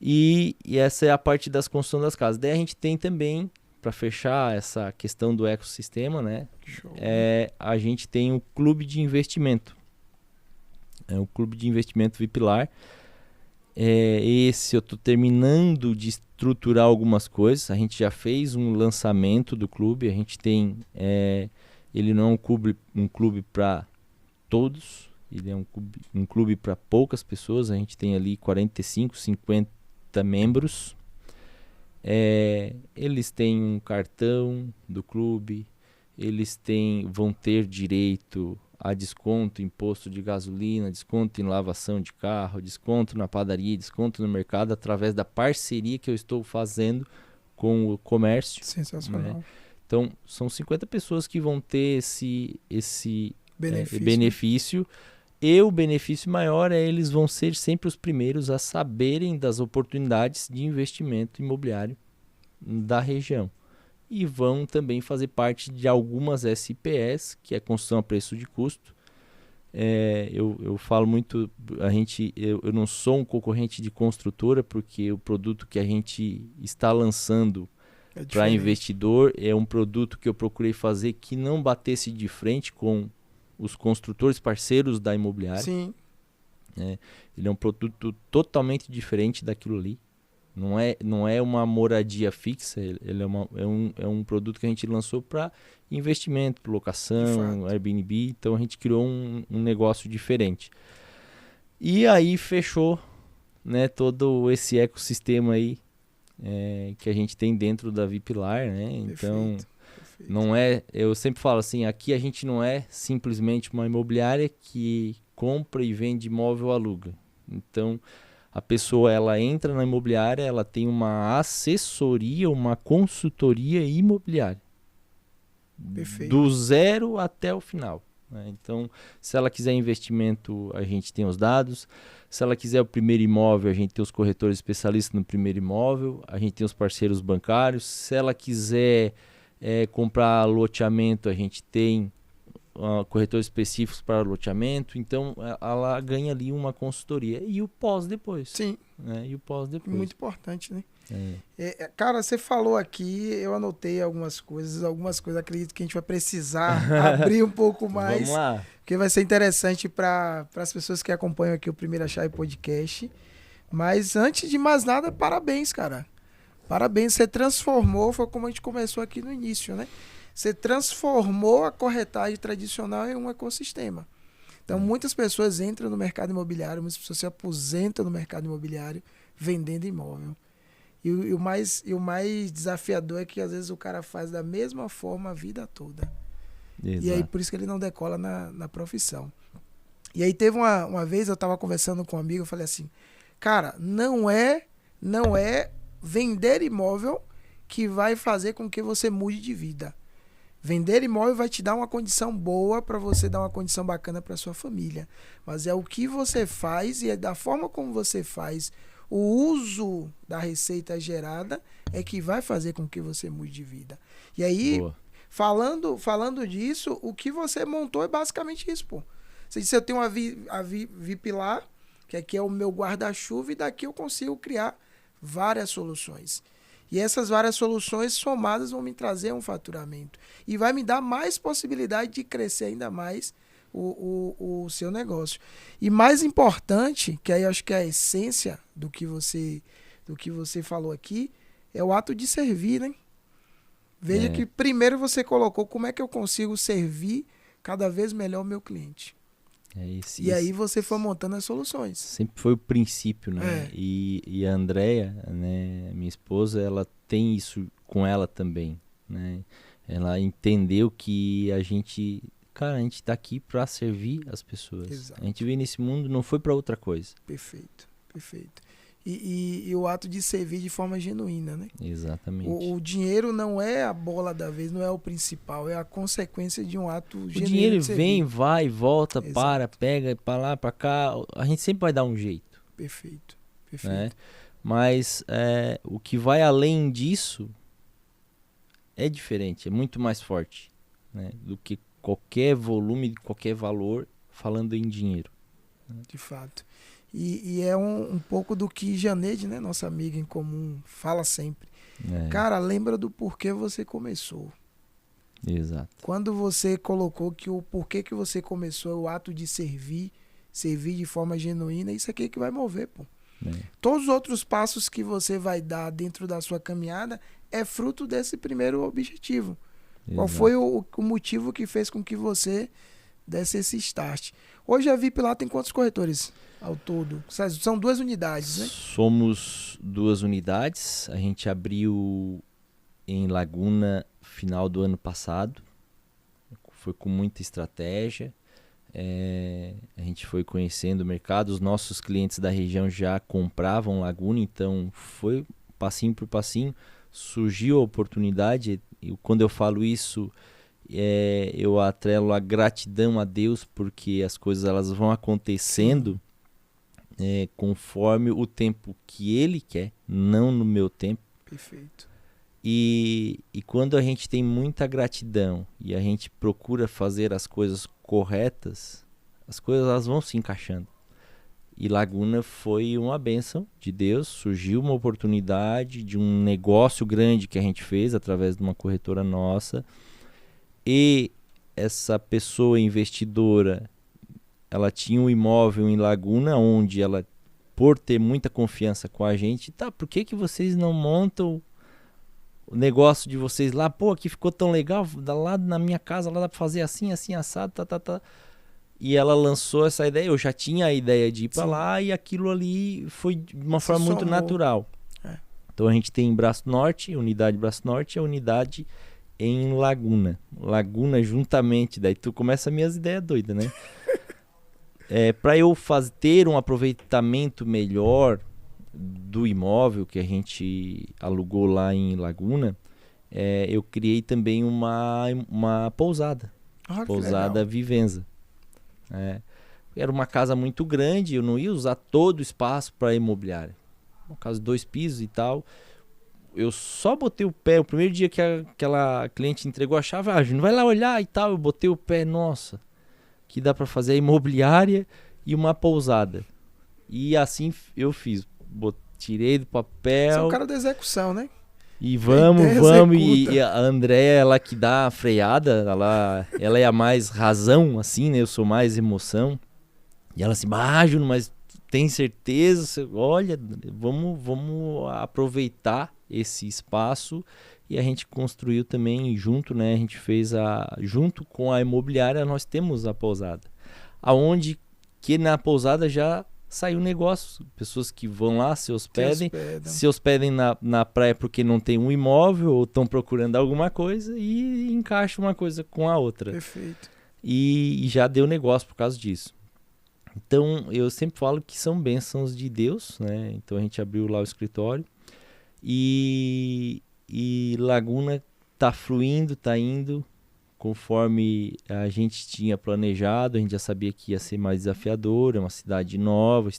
E essa é a parte das construções das casas. Daí a gente tem também, para fechar essa questão do ecossistema, né? Show. A gente tem o clube de investimento. É o clube de investimento Vipilar. Esse eu estou terminando de estruturar algumas coisas. A gente já fez um lançamento do clube. A gente tem... ele não é um clube para todos. Ele é um clube para poucas pessoas. A gente tem ali 45, 50 membros. Eles têm um cartão do clube. Eles vão ter direito a desconto em imposto de gasolina, desconto em lavação de carro, desconto na padaria, desconto no mercado, através da parceria que eu estou fazendo com o comércio. Sensacional. Né? Então, são 50 pessoas que vão ter esse benefício. E o benefício maior eles vão ser sempre os primeiros a saberem das oportunidades de investimento imobiliário da região. E vão também fazer parte de algumas SPEs, que é construção a preço de custo. Eu falo muito, eu não sou um concorrente de construtora, porque o produto que a gente está lançando para investidor é um produto que eu procurei fazer que não batesse de frente com os construtores parceiros da imobiliária. Sim. Ele é um produto totalmente diferente daquilo ali. Não é uma moradia fixa, ele é um produto que a gente lançou para investimento, locação, Airbnb. Então a gente criou um negócio diferente. E aí fechou, né, todo esse ecossistema aí que a gente tem dentro da Vipilar, né? Então, não é, eu sempre falo assim, aqui a gente não é simplesmente uma imobiliária que compra e vende imóvel, aluga. Então, a pessoa ela entra na imobiliária, ela tem uma assessoria, uma consultoria imobiliária. Perfeito. Do zero até o final. Né? Então, se ela quiser investimento, a gente tem os dados. Se ela quiser o primeiro imóvel, a gente tem os corretores especialistas no primeiro imóvel. A gente tem os parceiros bancários. Se ela quiser comprar loteamento, a gente tem corretores específicos para loteamento. Então, ela ganha ali uma consultoria. E o pós depois. Sim. Né? E o pós depois. Muito importante, né? Cara, você falou aqui, eu anotei algumas coisas, acredito que a gente vai precisar abrir um pouco mais. Vamos lá. Porque vai ser interessante para as pessoas que acompanham aqui o Primeira Chave Podcast. Mas antes de mais nada, parabéns, cara. Parabéns, você transformou, foi como a gente começou aqui no início, né? Você transformou a corretagem tradicional em um ecossistema. Então, muitas pessoas entram no mercado imobiliário, muitas pessoas se aposentam no mercado imobiliário vendendo imóvel. E o mais desafiador é que, às vezes, o cara faz da mesma forma a vida toda. Exato. E aí, por isso que ele não decola na profissão. E aí, teve uma vez, eu estava conversando com um amigo, eu falei assim, cara, não é vender imóvel que vai fazer com que você mude de vida. Vender imóvel vai te dar uma condição boa para você dar uma condição bacana para sua família. Mas é o que você faz e é da forma como você faz o uso da receita gerada é que vai fazer com que você mude de vida. E aí, falando disso, o que você montou é basicamente isso, pô. Você disse, eu tenho a Vipilar, que aqui é o meu guarda-chuva, e daqui eu consigo criar várias soluções. E essas várias soluções somadas vão me trazer um faturamento. E vai me dar mais possibilidade de crescer ainda mais o seu negócio. E mais importante, que aí eu acho que é a essência do que você falou aqui, é o ato de servir, né? Veja que primeiro você colocou como é que eu consigo servir cada vez melhor o meu cliente. E aí você foi montando as soluções. Sempre foi o princípio, né? E a Andrea, né, minha esposa, ela tem isso com ela também, né? Ela entendeu que a gente tá aqui para servir as pessoas. Exato. A gente veio nesse mundo, não foi para outra coisa. Perfeito. E o ato de servir de forma genuína, né? Exatamente. O dinheiro não é a bola da vez, não é o principal, é a consequência de um ato genuíno. O dinheiro vem, vai, volta, pega, para lá, para cá. A gente sempre vai dar um jeito. Perfeito. Né? Mas o que vai além disso é diferente, é muito mais forte, né, do que qualquer volume, qualquer valor, falando em dinheiro. De fato. E é um pouco do que Janeide, né, nossa amiga em comum, fala sempre. Cara, lembra do porquê você começou. Exato. Quando você colocou que o porquê que você começou é o ato de servir de forma genuína, isso aqui é que vai mover, pô. Todos os outros passos que você vai dar dentro da sua caminhada é fruto desse primeiro objetivo. Exato. Qual foi o motivo que fez com que você desse esse start? Hoje a VIP lá tem quantos corretores ao todo? São 2 unidades, né? Somos 2 unidades. A gente abriu em Laguna final do ano passado. Foi com muita estratégia. A gente foi conhecendo o mercado. Os nossos clientes da região já compravam Laguna, então foi passinho por passinho. Surgiu a oportunidade. E quando eu falo isso, eu atrelo a gratidão a Deus, porque as coisas elas vão acontecendo conforme o tempo que Ele quer, não no meu tempo. Perfeito. E quando a gente tem muita gratidão e a gente procura fazer as coisas corretas, as coisas elas vão se encaixando. E Laguna foi uma bênção de Deus, surgiu uma oportunidade de um negócio grande que a gente fez através de uma corretora nossa. E essa pessoa investidora, ela tinha um imóvel em Laguna, onde ela, por ter muita confiança com a gente, por que vocês não montam o negócio de vocês lá? Pô, aqui ficou tão legal, lá na minha casa, lá dá pra fazer assim, assim, assado, E ela lançou essa ideia, eu já tinha a ideia de ir pra lá, e aquilo ali foi de uma forma muito natural. Então a gente tem Braço Norte, unidade Braço Norte, e a unidade em Laguna juntamente, daí tu começa as minhas ideias doidas, né? Para eu ter um aproveitamento melhor do imóvel que a gente alugou lá em Laguna, eu criei também uma pousada, pousada Vivenza. Era uma casa muito grande, eu não ia usar todo o espaço para imobiliária, uma casa de 2 pisos e tal. Eu só botei o pé, o primeiro dia que aquela cliente entregou a chave, não vai lá olhar e tal, eu botei o pé, nossa, que dá para fazer a imobiliária e uma pousada. E assim eu fiz, tirei do papel. Você é o cara da execução, né? E vamos, e a Andréia, ela que dá a freada, ela é a mais razão, assim, né? Eu sou mais emoção. E ela assim, Júnior, mas tem certeza? Olha, vamos aproveitar esse espaço. E a gente construiu também junto, né? A gente fez junto com a imobiliária, nós temos a pousada. Aonde que na pousada já saiu negócio. Pessoas que vão lá, se hospedem na praia porque não tem um imóvel ou estão procurando alguma coisa e encaixa uma coisa com a outra. Perfeito. E já deu negócio por causa disso. Então, eu sempre falo que são bênçãos de Deus, né? Então, a gente abriu lá o escritório e Laguna tá fluindo, tá indo conforme a gente tinha planejado. A gente já sabia que ia ser mais desafiador, é uma cidade nova,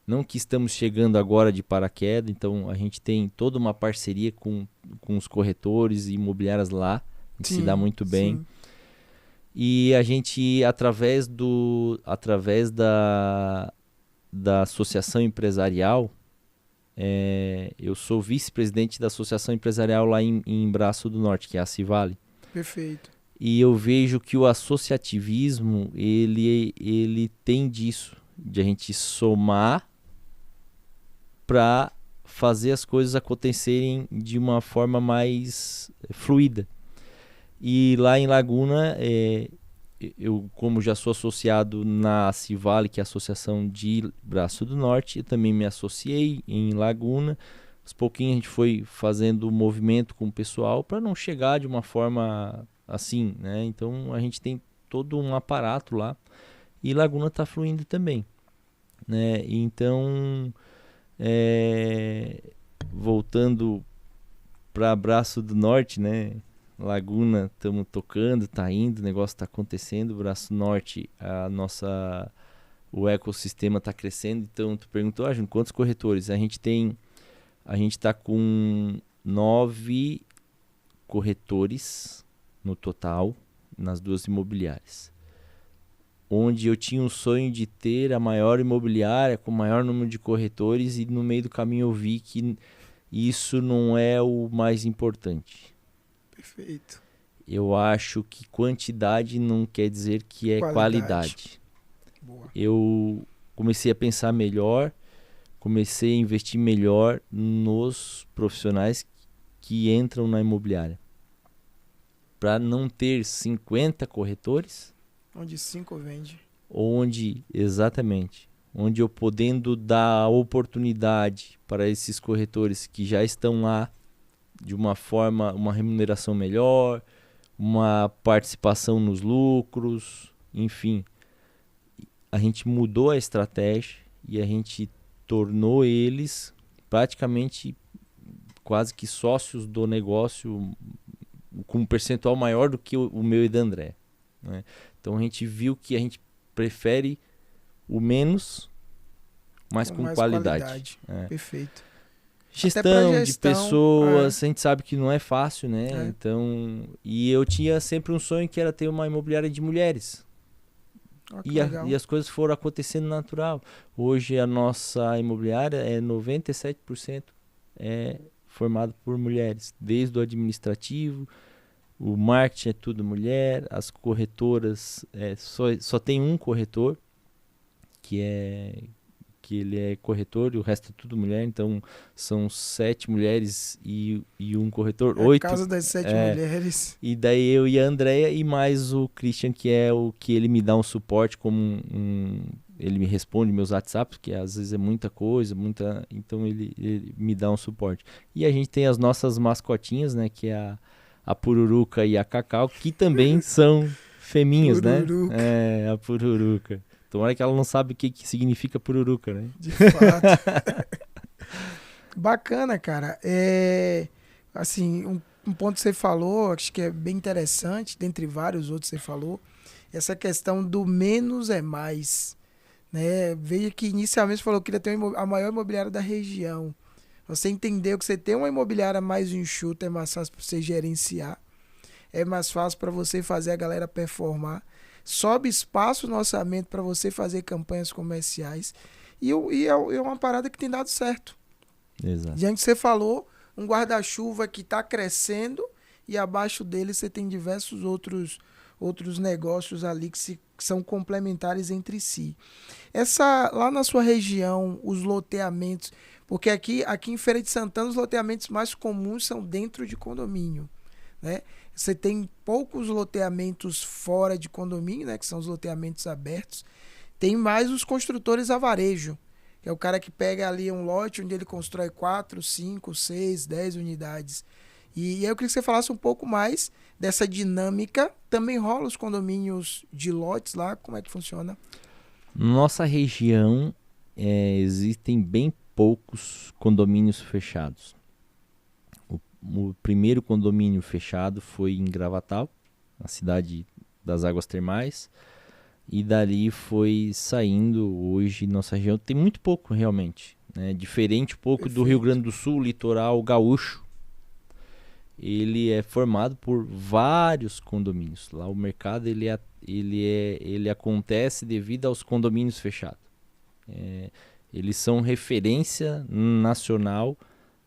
não que estamos chegando agora de paraquedas, então a gente tem toda uma parceria com os corretores e imobiliárias lá, a gente se dá muito bem. Sim. E a gente, através da associação empresarial, eu sou vice-presidente da associação empresarial lá em Braço do Norte, que é a Civale. Perfeito. E eu vejo que o associativismo, ele tem disso, de a gente somar para fazer as coisas acontecerem de uma forma mais fluida. E lá em Laguna, eu, como já sou associado na Civale, que é a Associação de Braço do Norte, eu também me associei em Laguna. Aos pouquinhos a gente foi fazendo o movimento com o pessoal para não chegar de uma forma assim, né? Então a gente tem todo um aparato lá e Laguna está fluindo também, né? Então, voltando para Braço do Norte, né? Laguna, estamos tocando, tá indo, o negócio está acontecendo. Braço Norte, o ecossistema está crescendo. Então, tu perguntou, Júnior, quantos corretores? A gente está com 9 corretores no total, nas 2 imobiliárias. Onde eu tinha um sonho de ter a maior imobiliária, com o maior número de corretores, e no meio do caminho eu vi que isso não é o mais importante. Perfeito. Eu acho que quantidade não quer dizer que é qualidade. Boa. Eu comecei a pensar melhor, comecei a investir melhor nos profissionais que entram na imobiliária. Para não ter 50 corretores. Onde 5 vende. Exatamente. Onde eu podendo dar a oportunidade para esses corretores que já estão lá, de uma forma, uma remuneração melhor, uma participação nos lucros, enfim. A gente mudou a estratégia e a gente tornou eles praticamente quase que sócios do negócio, com um percentual maior do que o meu e da André, né? Então a gente viu que a gente prefere o menos, mas com mais qualidade. Perfeito. Gestão de pessoas, a gente sabe que não é fácil, né? Então, e eu tinha sempre um sonho que era ter uma imobiliária de mulheres. E as coisas foram acontecendo natural. Hoje a nossa imobiliária é 97% formado por mulheres, desde o administrativo, o marketing é tudo mulher, as corretoras, só tem um corretor, que ele é corretor, e o resto é tudo mulher, então são 7 mulheres e um corretor, 8. Casa das 7 mulheres. E daí eu e a Andrea e mais o Christian, que é o que ele me dá um suporte, ele me responde meus WhatsApp, que às vezes é muita coisa, então ele me dá um suporte. E a gente tem as nossas mascotinhas, né, que é a Pururuca e a Cacau, que também são fêmeas, né? A Pururuca. Tomara que ela não sabe o que significa pururuca, né? De fato. Bacana, cara. Assim, um ponto que você falou, acho que é bem interessante, dentre vários outros que você falou, essa questão do menos é mais, né? Veja que inicialmente você falou que queria ter a maior imobiliária da região. Você entendeu que você tem uma imobiliária mais enxuta, é mais fácil para você gerenciar, é mais fácil para você fazer a galera performar, sobe espaço no orçamento para você fazer campanhas comerciais e é uma parada que tem dado certo. Exato. Diante que você falou, um guarda-chuva que está crescendo e abaixo dele você tem diversos outros negócios ali que são complementares entre si. Lá na sua região, os loteamentos, porque aqui em Feira de Santana os loteamentos mais comuns são dentro de condomínio, né? Você tem poucos loteamentos fora de condomínio, né, que são os loteamentos abertos. Tem mais os construtores a varejo, que é o cara que pega ali um lote onde ele constrói 4, 5, 6, 10 unidades. E eu queria que você falasse um pouco mais dessa dinâmica. Também rola os condomínios de lotes lá, como é que funciona? Nossa região, existem bem poucos condomínios fechados. O primeiro condomínio fechado foi em Gravatal, na cidade das Águas Termais, e dali foi saindo. Hoje nossa região tem muito pouco realmente, né? Diferente um pouco do Rio Grande do Sul, litoral gaúcho. Ele é formado por vários condomínios. Lá o mercado ele acontece devido aos condomínios fechados. Eles são referência nacional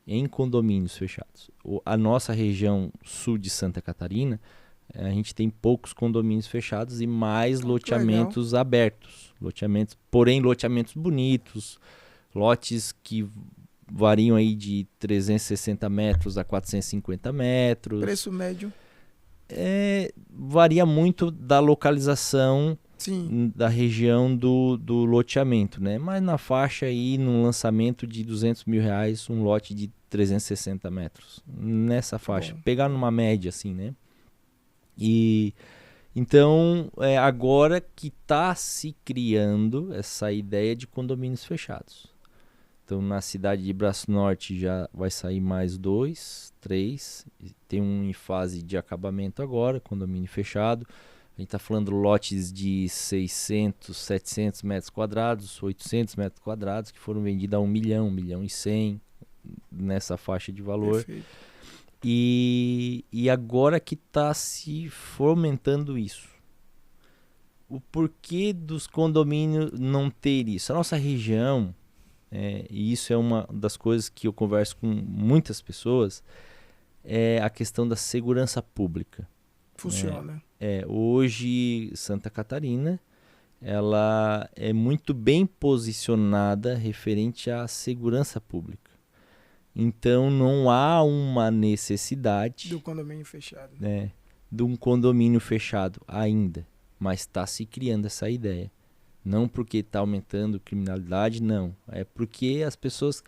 em condomínios fechados. A nossa região sul de Santa Catarina, a gente tem poucos condomínios fechados e mais loteamentos abertos. Porém, loteamentos bonitos, lotes que variam aí de 360 metros a 450 metros. Preço médio? Varia muito da localização. Sim. Da região do loteamento, né? Mas na faixa aí, num lançamento de R$200 mil, um lote de 360 metros. Nessa faixa. Bom. Pegar numa média, assim, né? E então, agora que está se criando essa ideia de condomínios fechados. Então, na cidade de Braço Norte já vai sair mais 2, 3. Tem um em fase de acabamento agora, condomínio fechado. A gente está falando lotes de 600, 700 metros quadrados, 800 metros quadrados, que foram vendidos a 1 milhão, 1 milhão e 100, nessa faixa de valor. Perfeito. E agora que está se fomentando isso. O porquê dos condomínios não ter isso? A nossa região, e isso é uma das coisas que eu converso com muitas pessoas, é a questão da segurança pública. Funciona. Hoje, Santa Catarina, ela é muito bem posicionada referente à segurança pública. Então, não há uma necessidade do condomínio fechado. De um condomínio fechado ainda, mas está se criando essa ideia. Não porque está aumentando criminalidade, não. É porque as pessoas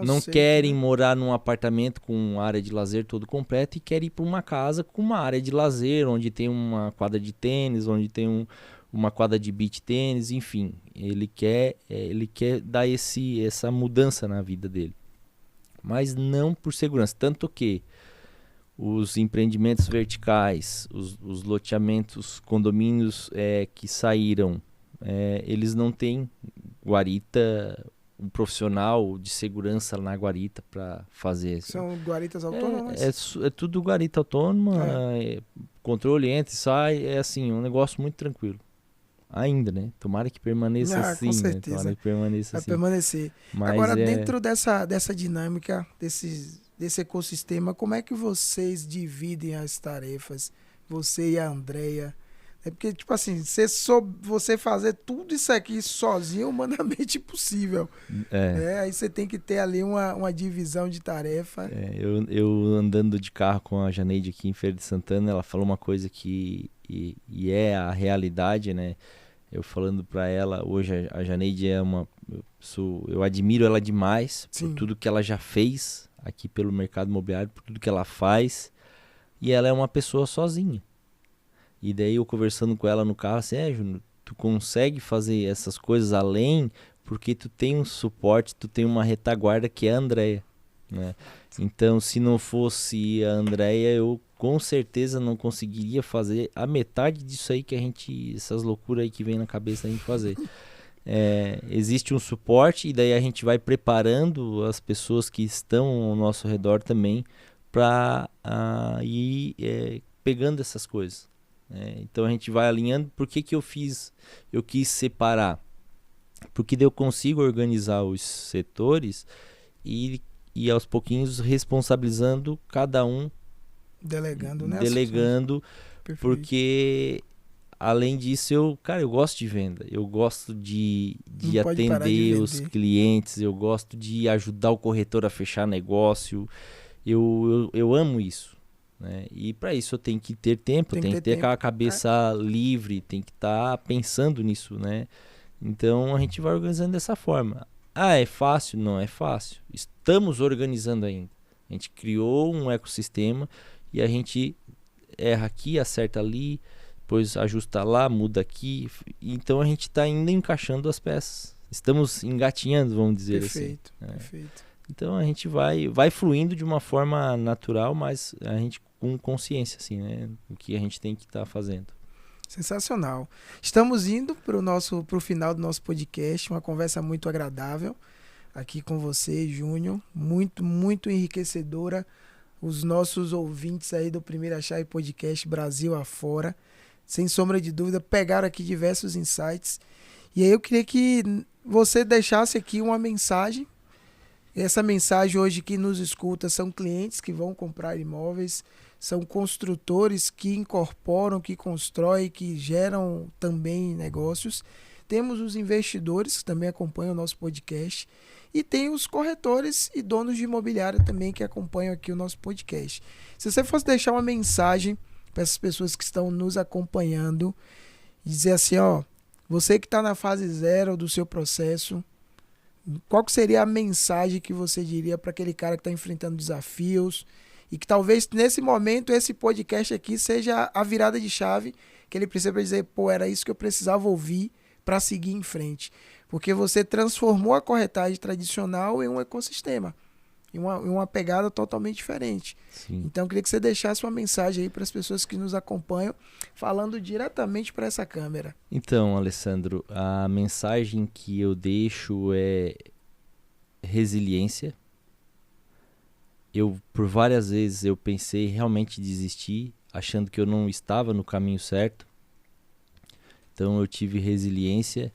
não querem morar num apartamento com área de lazer todo completo e querem ir para uma casa com uma área de lazer, onde tem uma quadra de tênis, onde tem uma quadra de beach tênis, enfim. Ele quer dar essa mudança na vida dele. Mas não por segurança. Tanto que os empreendimentos verticais, os loteamentos, condomínios que saíram, eles não têm guarita, um profissional de segurança na guarita para fazer isso. São guaritas autônomas? É tudo guarita autônoma, controle entra e sai, é assim, um negócio muito tranquilo. Ainda, né? Tomara que permaneça assim. Com certeza. Né? Tomara que permaneça Vai assim. permanecer. Mas agora, dentro dessa dinâmica, desse ecossistema, como é que vocês dividem as tarefas? Você e a Andrea? Porque, tipo assim, você fazer tudo isso aqui sozinho é humanamente impossível. Aí você tem que ter ali uma divisão de tarefa. Eu andando de carro com a Janeide aqui em Feira de Santana, ela falou uma coisa que é a realidade, né? Eu falando para ela, hoje a Janeide eu admiro ela demais. Sim. Por tudo que ela já fez aqui pelo mercado imobiliário, por tudo que ela faz. E ela é uma pessoa sozinha. E daí eu conversando com ela no carro, assim, Júnior, tu consegue fazer essas coisas além porque tu tem um suporte, tu tem uma retaguarda que é a Andrea, né? Então, se não fosse a Andrea, eu com certeza não conseguiria fazer a metade disso aí essas loucuras aí que vem na cabeça da gente fazer. Existe um suporte e daí a gente vai preparando as pessoas que estão ao nosso redor também para ir pegando essas coisas. Então a gente vai alinhando. Por que eu quis separar? Porque daí eu consigo organizar os setores e aos pouquinhos responsabilizando cada um. Delegando, né? Delegando, porque além disso eu gosto de venda, eu gosto de atender os clientes, eu gosto de ajudar o corretor a fechar negócio, eu amo isso. Né? E para isso eu tenho que ter tempo, tenho que ter aquela cabeça livre, tem que estar pensando nisso, né? Então a gente vai organizando dessa forma. É fácil? Não é fácil. Estamos organizando ainda. A gente criou um ecossistema e a gente erra aqui, acerta ali, depois ajusta lá, muda aqui. Então a gente está ainda encaixando as peças. Estamos engatinhando, vamos dizer perfeito, assim. Perfeito. Então a gente vai fluindo de uma forma natural, mas a gente com consciência, assim, né? O que a gente tem que estar fazendo. Sensacional. Estamos indo para o final do nosso podcast, uma conversa muito agradável aqui com você, Júnior, muito, muito enriquecedora. Os nossos ouvintes aí do Primeira Chave Podcast Brasil afora, sem sombra de dúvida, pegaram aqui diversos insights. E aí eu queria que você deixasse aqui uma mensagem. Essa mensagem hoje que nos escuta são clientes que vão comprar imóveis, são construtores que incorporam, que constroem, que geram também negócios. Temos os investidores que também acompanham o nosso podcast. E tem os corretores e donos de imobiliária também que acompanham aqui o nosso podcast. Se você fosse deixar uma mensagem para essas pessoas que estão nos acompanhando e dizer assim, ó, você que está na fase zero do seu processo, qual que seria a mensagem que você diria para aquele cara que está enfrentando desafios e que talvez nesse momento esse podcast aqui seja a virada de chave que ele precisa para dizer, pô, era isso que eu precisava ouvir para seguir em frente. Porque você transformou a corretagem tradicional em um ecossistema, em uma pegada totalmente diferente. Sim. Então, eu queria que você deixasse uma mensagem aí para as pessoas que nos acompanham, falando diretamente para essa câmera. Então, Alessandro, a mensagem que eu deixo é resiliência. Por várias vezes, eu pensei em realmente desistir, achando que eu não estava no caminho certo. Então, eu tive resiliência.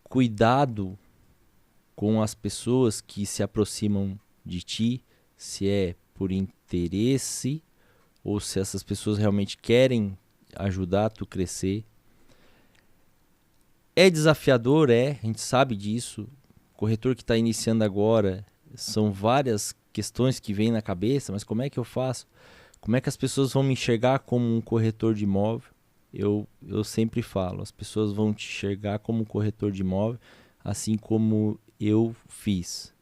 Cuidado com as pessoas que se aproximam de ti, se é por interesse ou se essas pessoas realmente querem ajudar tu crescer. É desafiador, a gente sabe disso. O corretor que está iniciando agora, são várias questões que vêm na cabeça, mas como é que eu faço? Como é que as pessoas vão me enxergar como um corretor de imóvel? Eu sempre falo, as pessoas vão te enxergar como um corretor de imóvel, assim como eu fiz.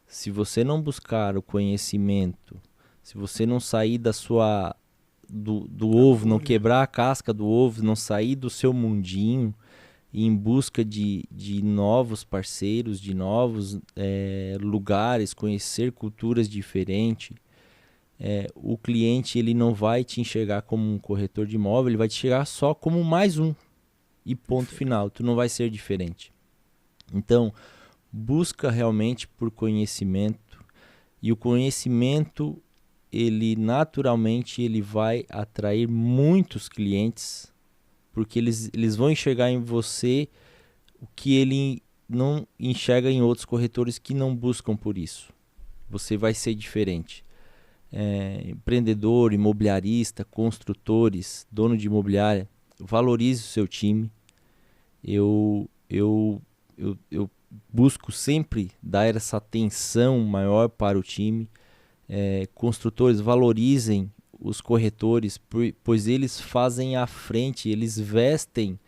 Se você não buscar o conhecimento, se você não sair do ovo, não quebrar a casca do ovo, não sair do seu mundinho e em busca de novos parceiros, de novos lugares, conhecer culturas diferentes, o cliente ele não vai te enxergar como um corretor de imóvel, ele vai te enxergar só como mais um. E ponto final, tu não vai ser diferente. Então, busca realmente por conhecimento, e o conhecimento, ele naturalmente ele vai atrair muitos clientes, porque eles vão enxergar em você o que ele não enxerga em outros corretores que não buscam por isso. Você vai ser diferente. Empreendedor, imobiliarista, construtores, dono de imobiliária, valorize o seu time. Eu busco sempre dar essa atenção maior para o time. Construtores, valorizem os corretores, pois eles fazem à frente, eles vestem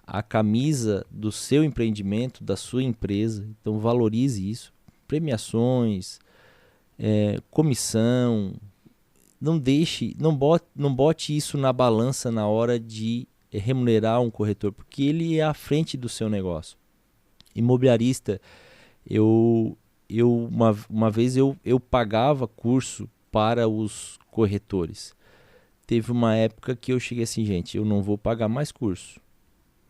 a camisa do seu empreendimento, da sua empresa. Então valorize isso. Premiações, comissão. Não bote isso na balança na hora de remunerar um corretor, porque ele é à frente do seu negócio. Imobiliarista, uma vez eu pagava curso para os corretores. Teve uma época que eu cheguei assim, gente, eu não vou pagar mais curso.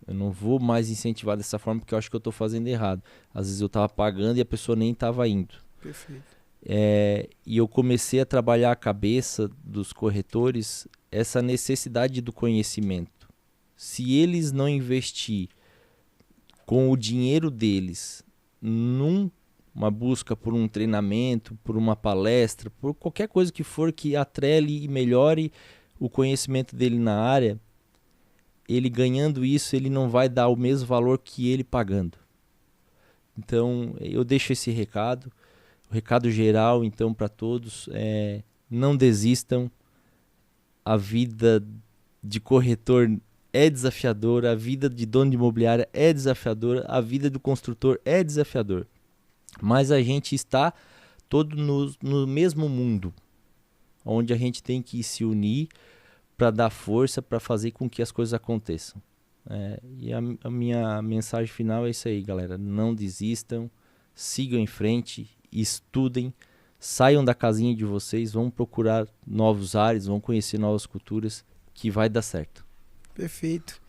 Eu não vou mais incentivar dessa forma porque eu acho que eu estou fazendo errado. Às vezes eu estava pagando e a pessoa nem estava indo. Perfeito. E eu comecei a trabalhar a cabeça dos corretores, essa necessidade do conhecimento. Se eles não investir com o dinheiro deles numa busca por um treinamento, por uma palestra, por qualquer coisa que for que atrele e melhore o conhecimento dele na área, ele ganhando isso, ele não vai dar o mesmo valor que ele pagando. Então, eu deixo esse recado. O recado geral, então, para todos não desistam. A vida de corretor é desafiadora, a vida de dono de imobiliária é desafiadora, a vida do construtor é desafiador. Mas a gente está todo no mesmo mundo, onde a gente tem que se unir para dar força, para fazer com que as coisas aconteçam. E a minha mensagem final é isso aí, galera. Não desistam, sigam em frente, estudem, saiam da casinha de vocês, vão procurar novos ares, vão conhecer novas culturas, que vai dar certo. Perfeito.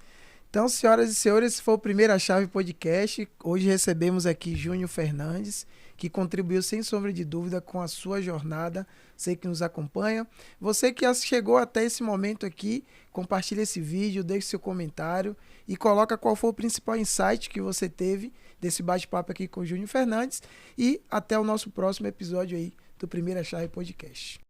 Então, senhoras e senhores, esse foi o Primeira Chave Podcast. Hoje recebemos aqui Júnior Fernandes, que contribuiu sem sombra de dúvida com a sua jornada, você que nos acompanha. Você que chegou até esse momento aqui, compartilha esse vídeo, deixe seu comentário e coloca qual foi o principal insight que você teve desse bate-papo aqui com o Júnior Fernandes. E até o nosso próximo episódio aí do Primeira Chave Podcast.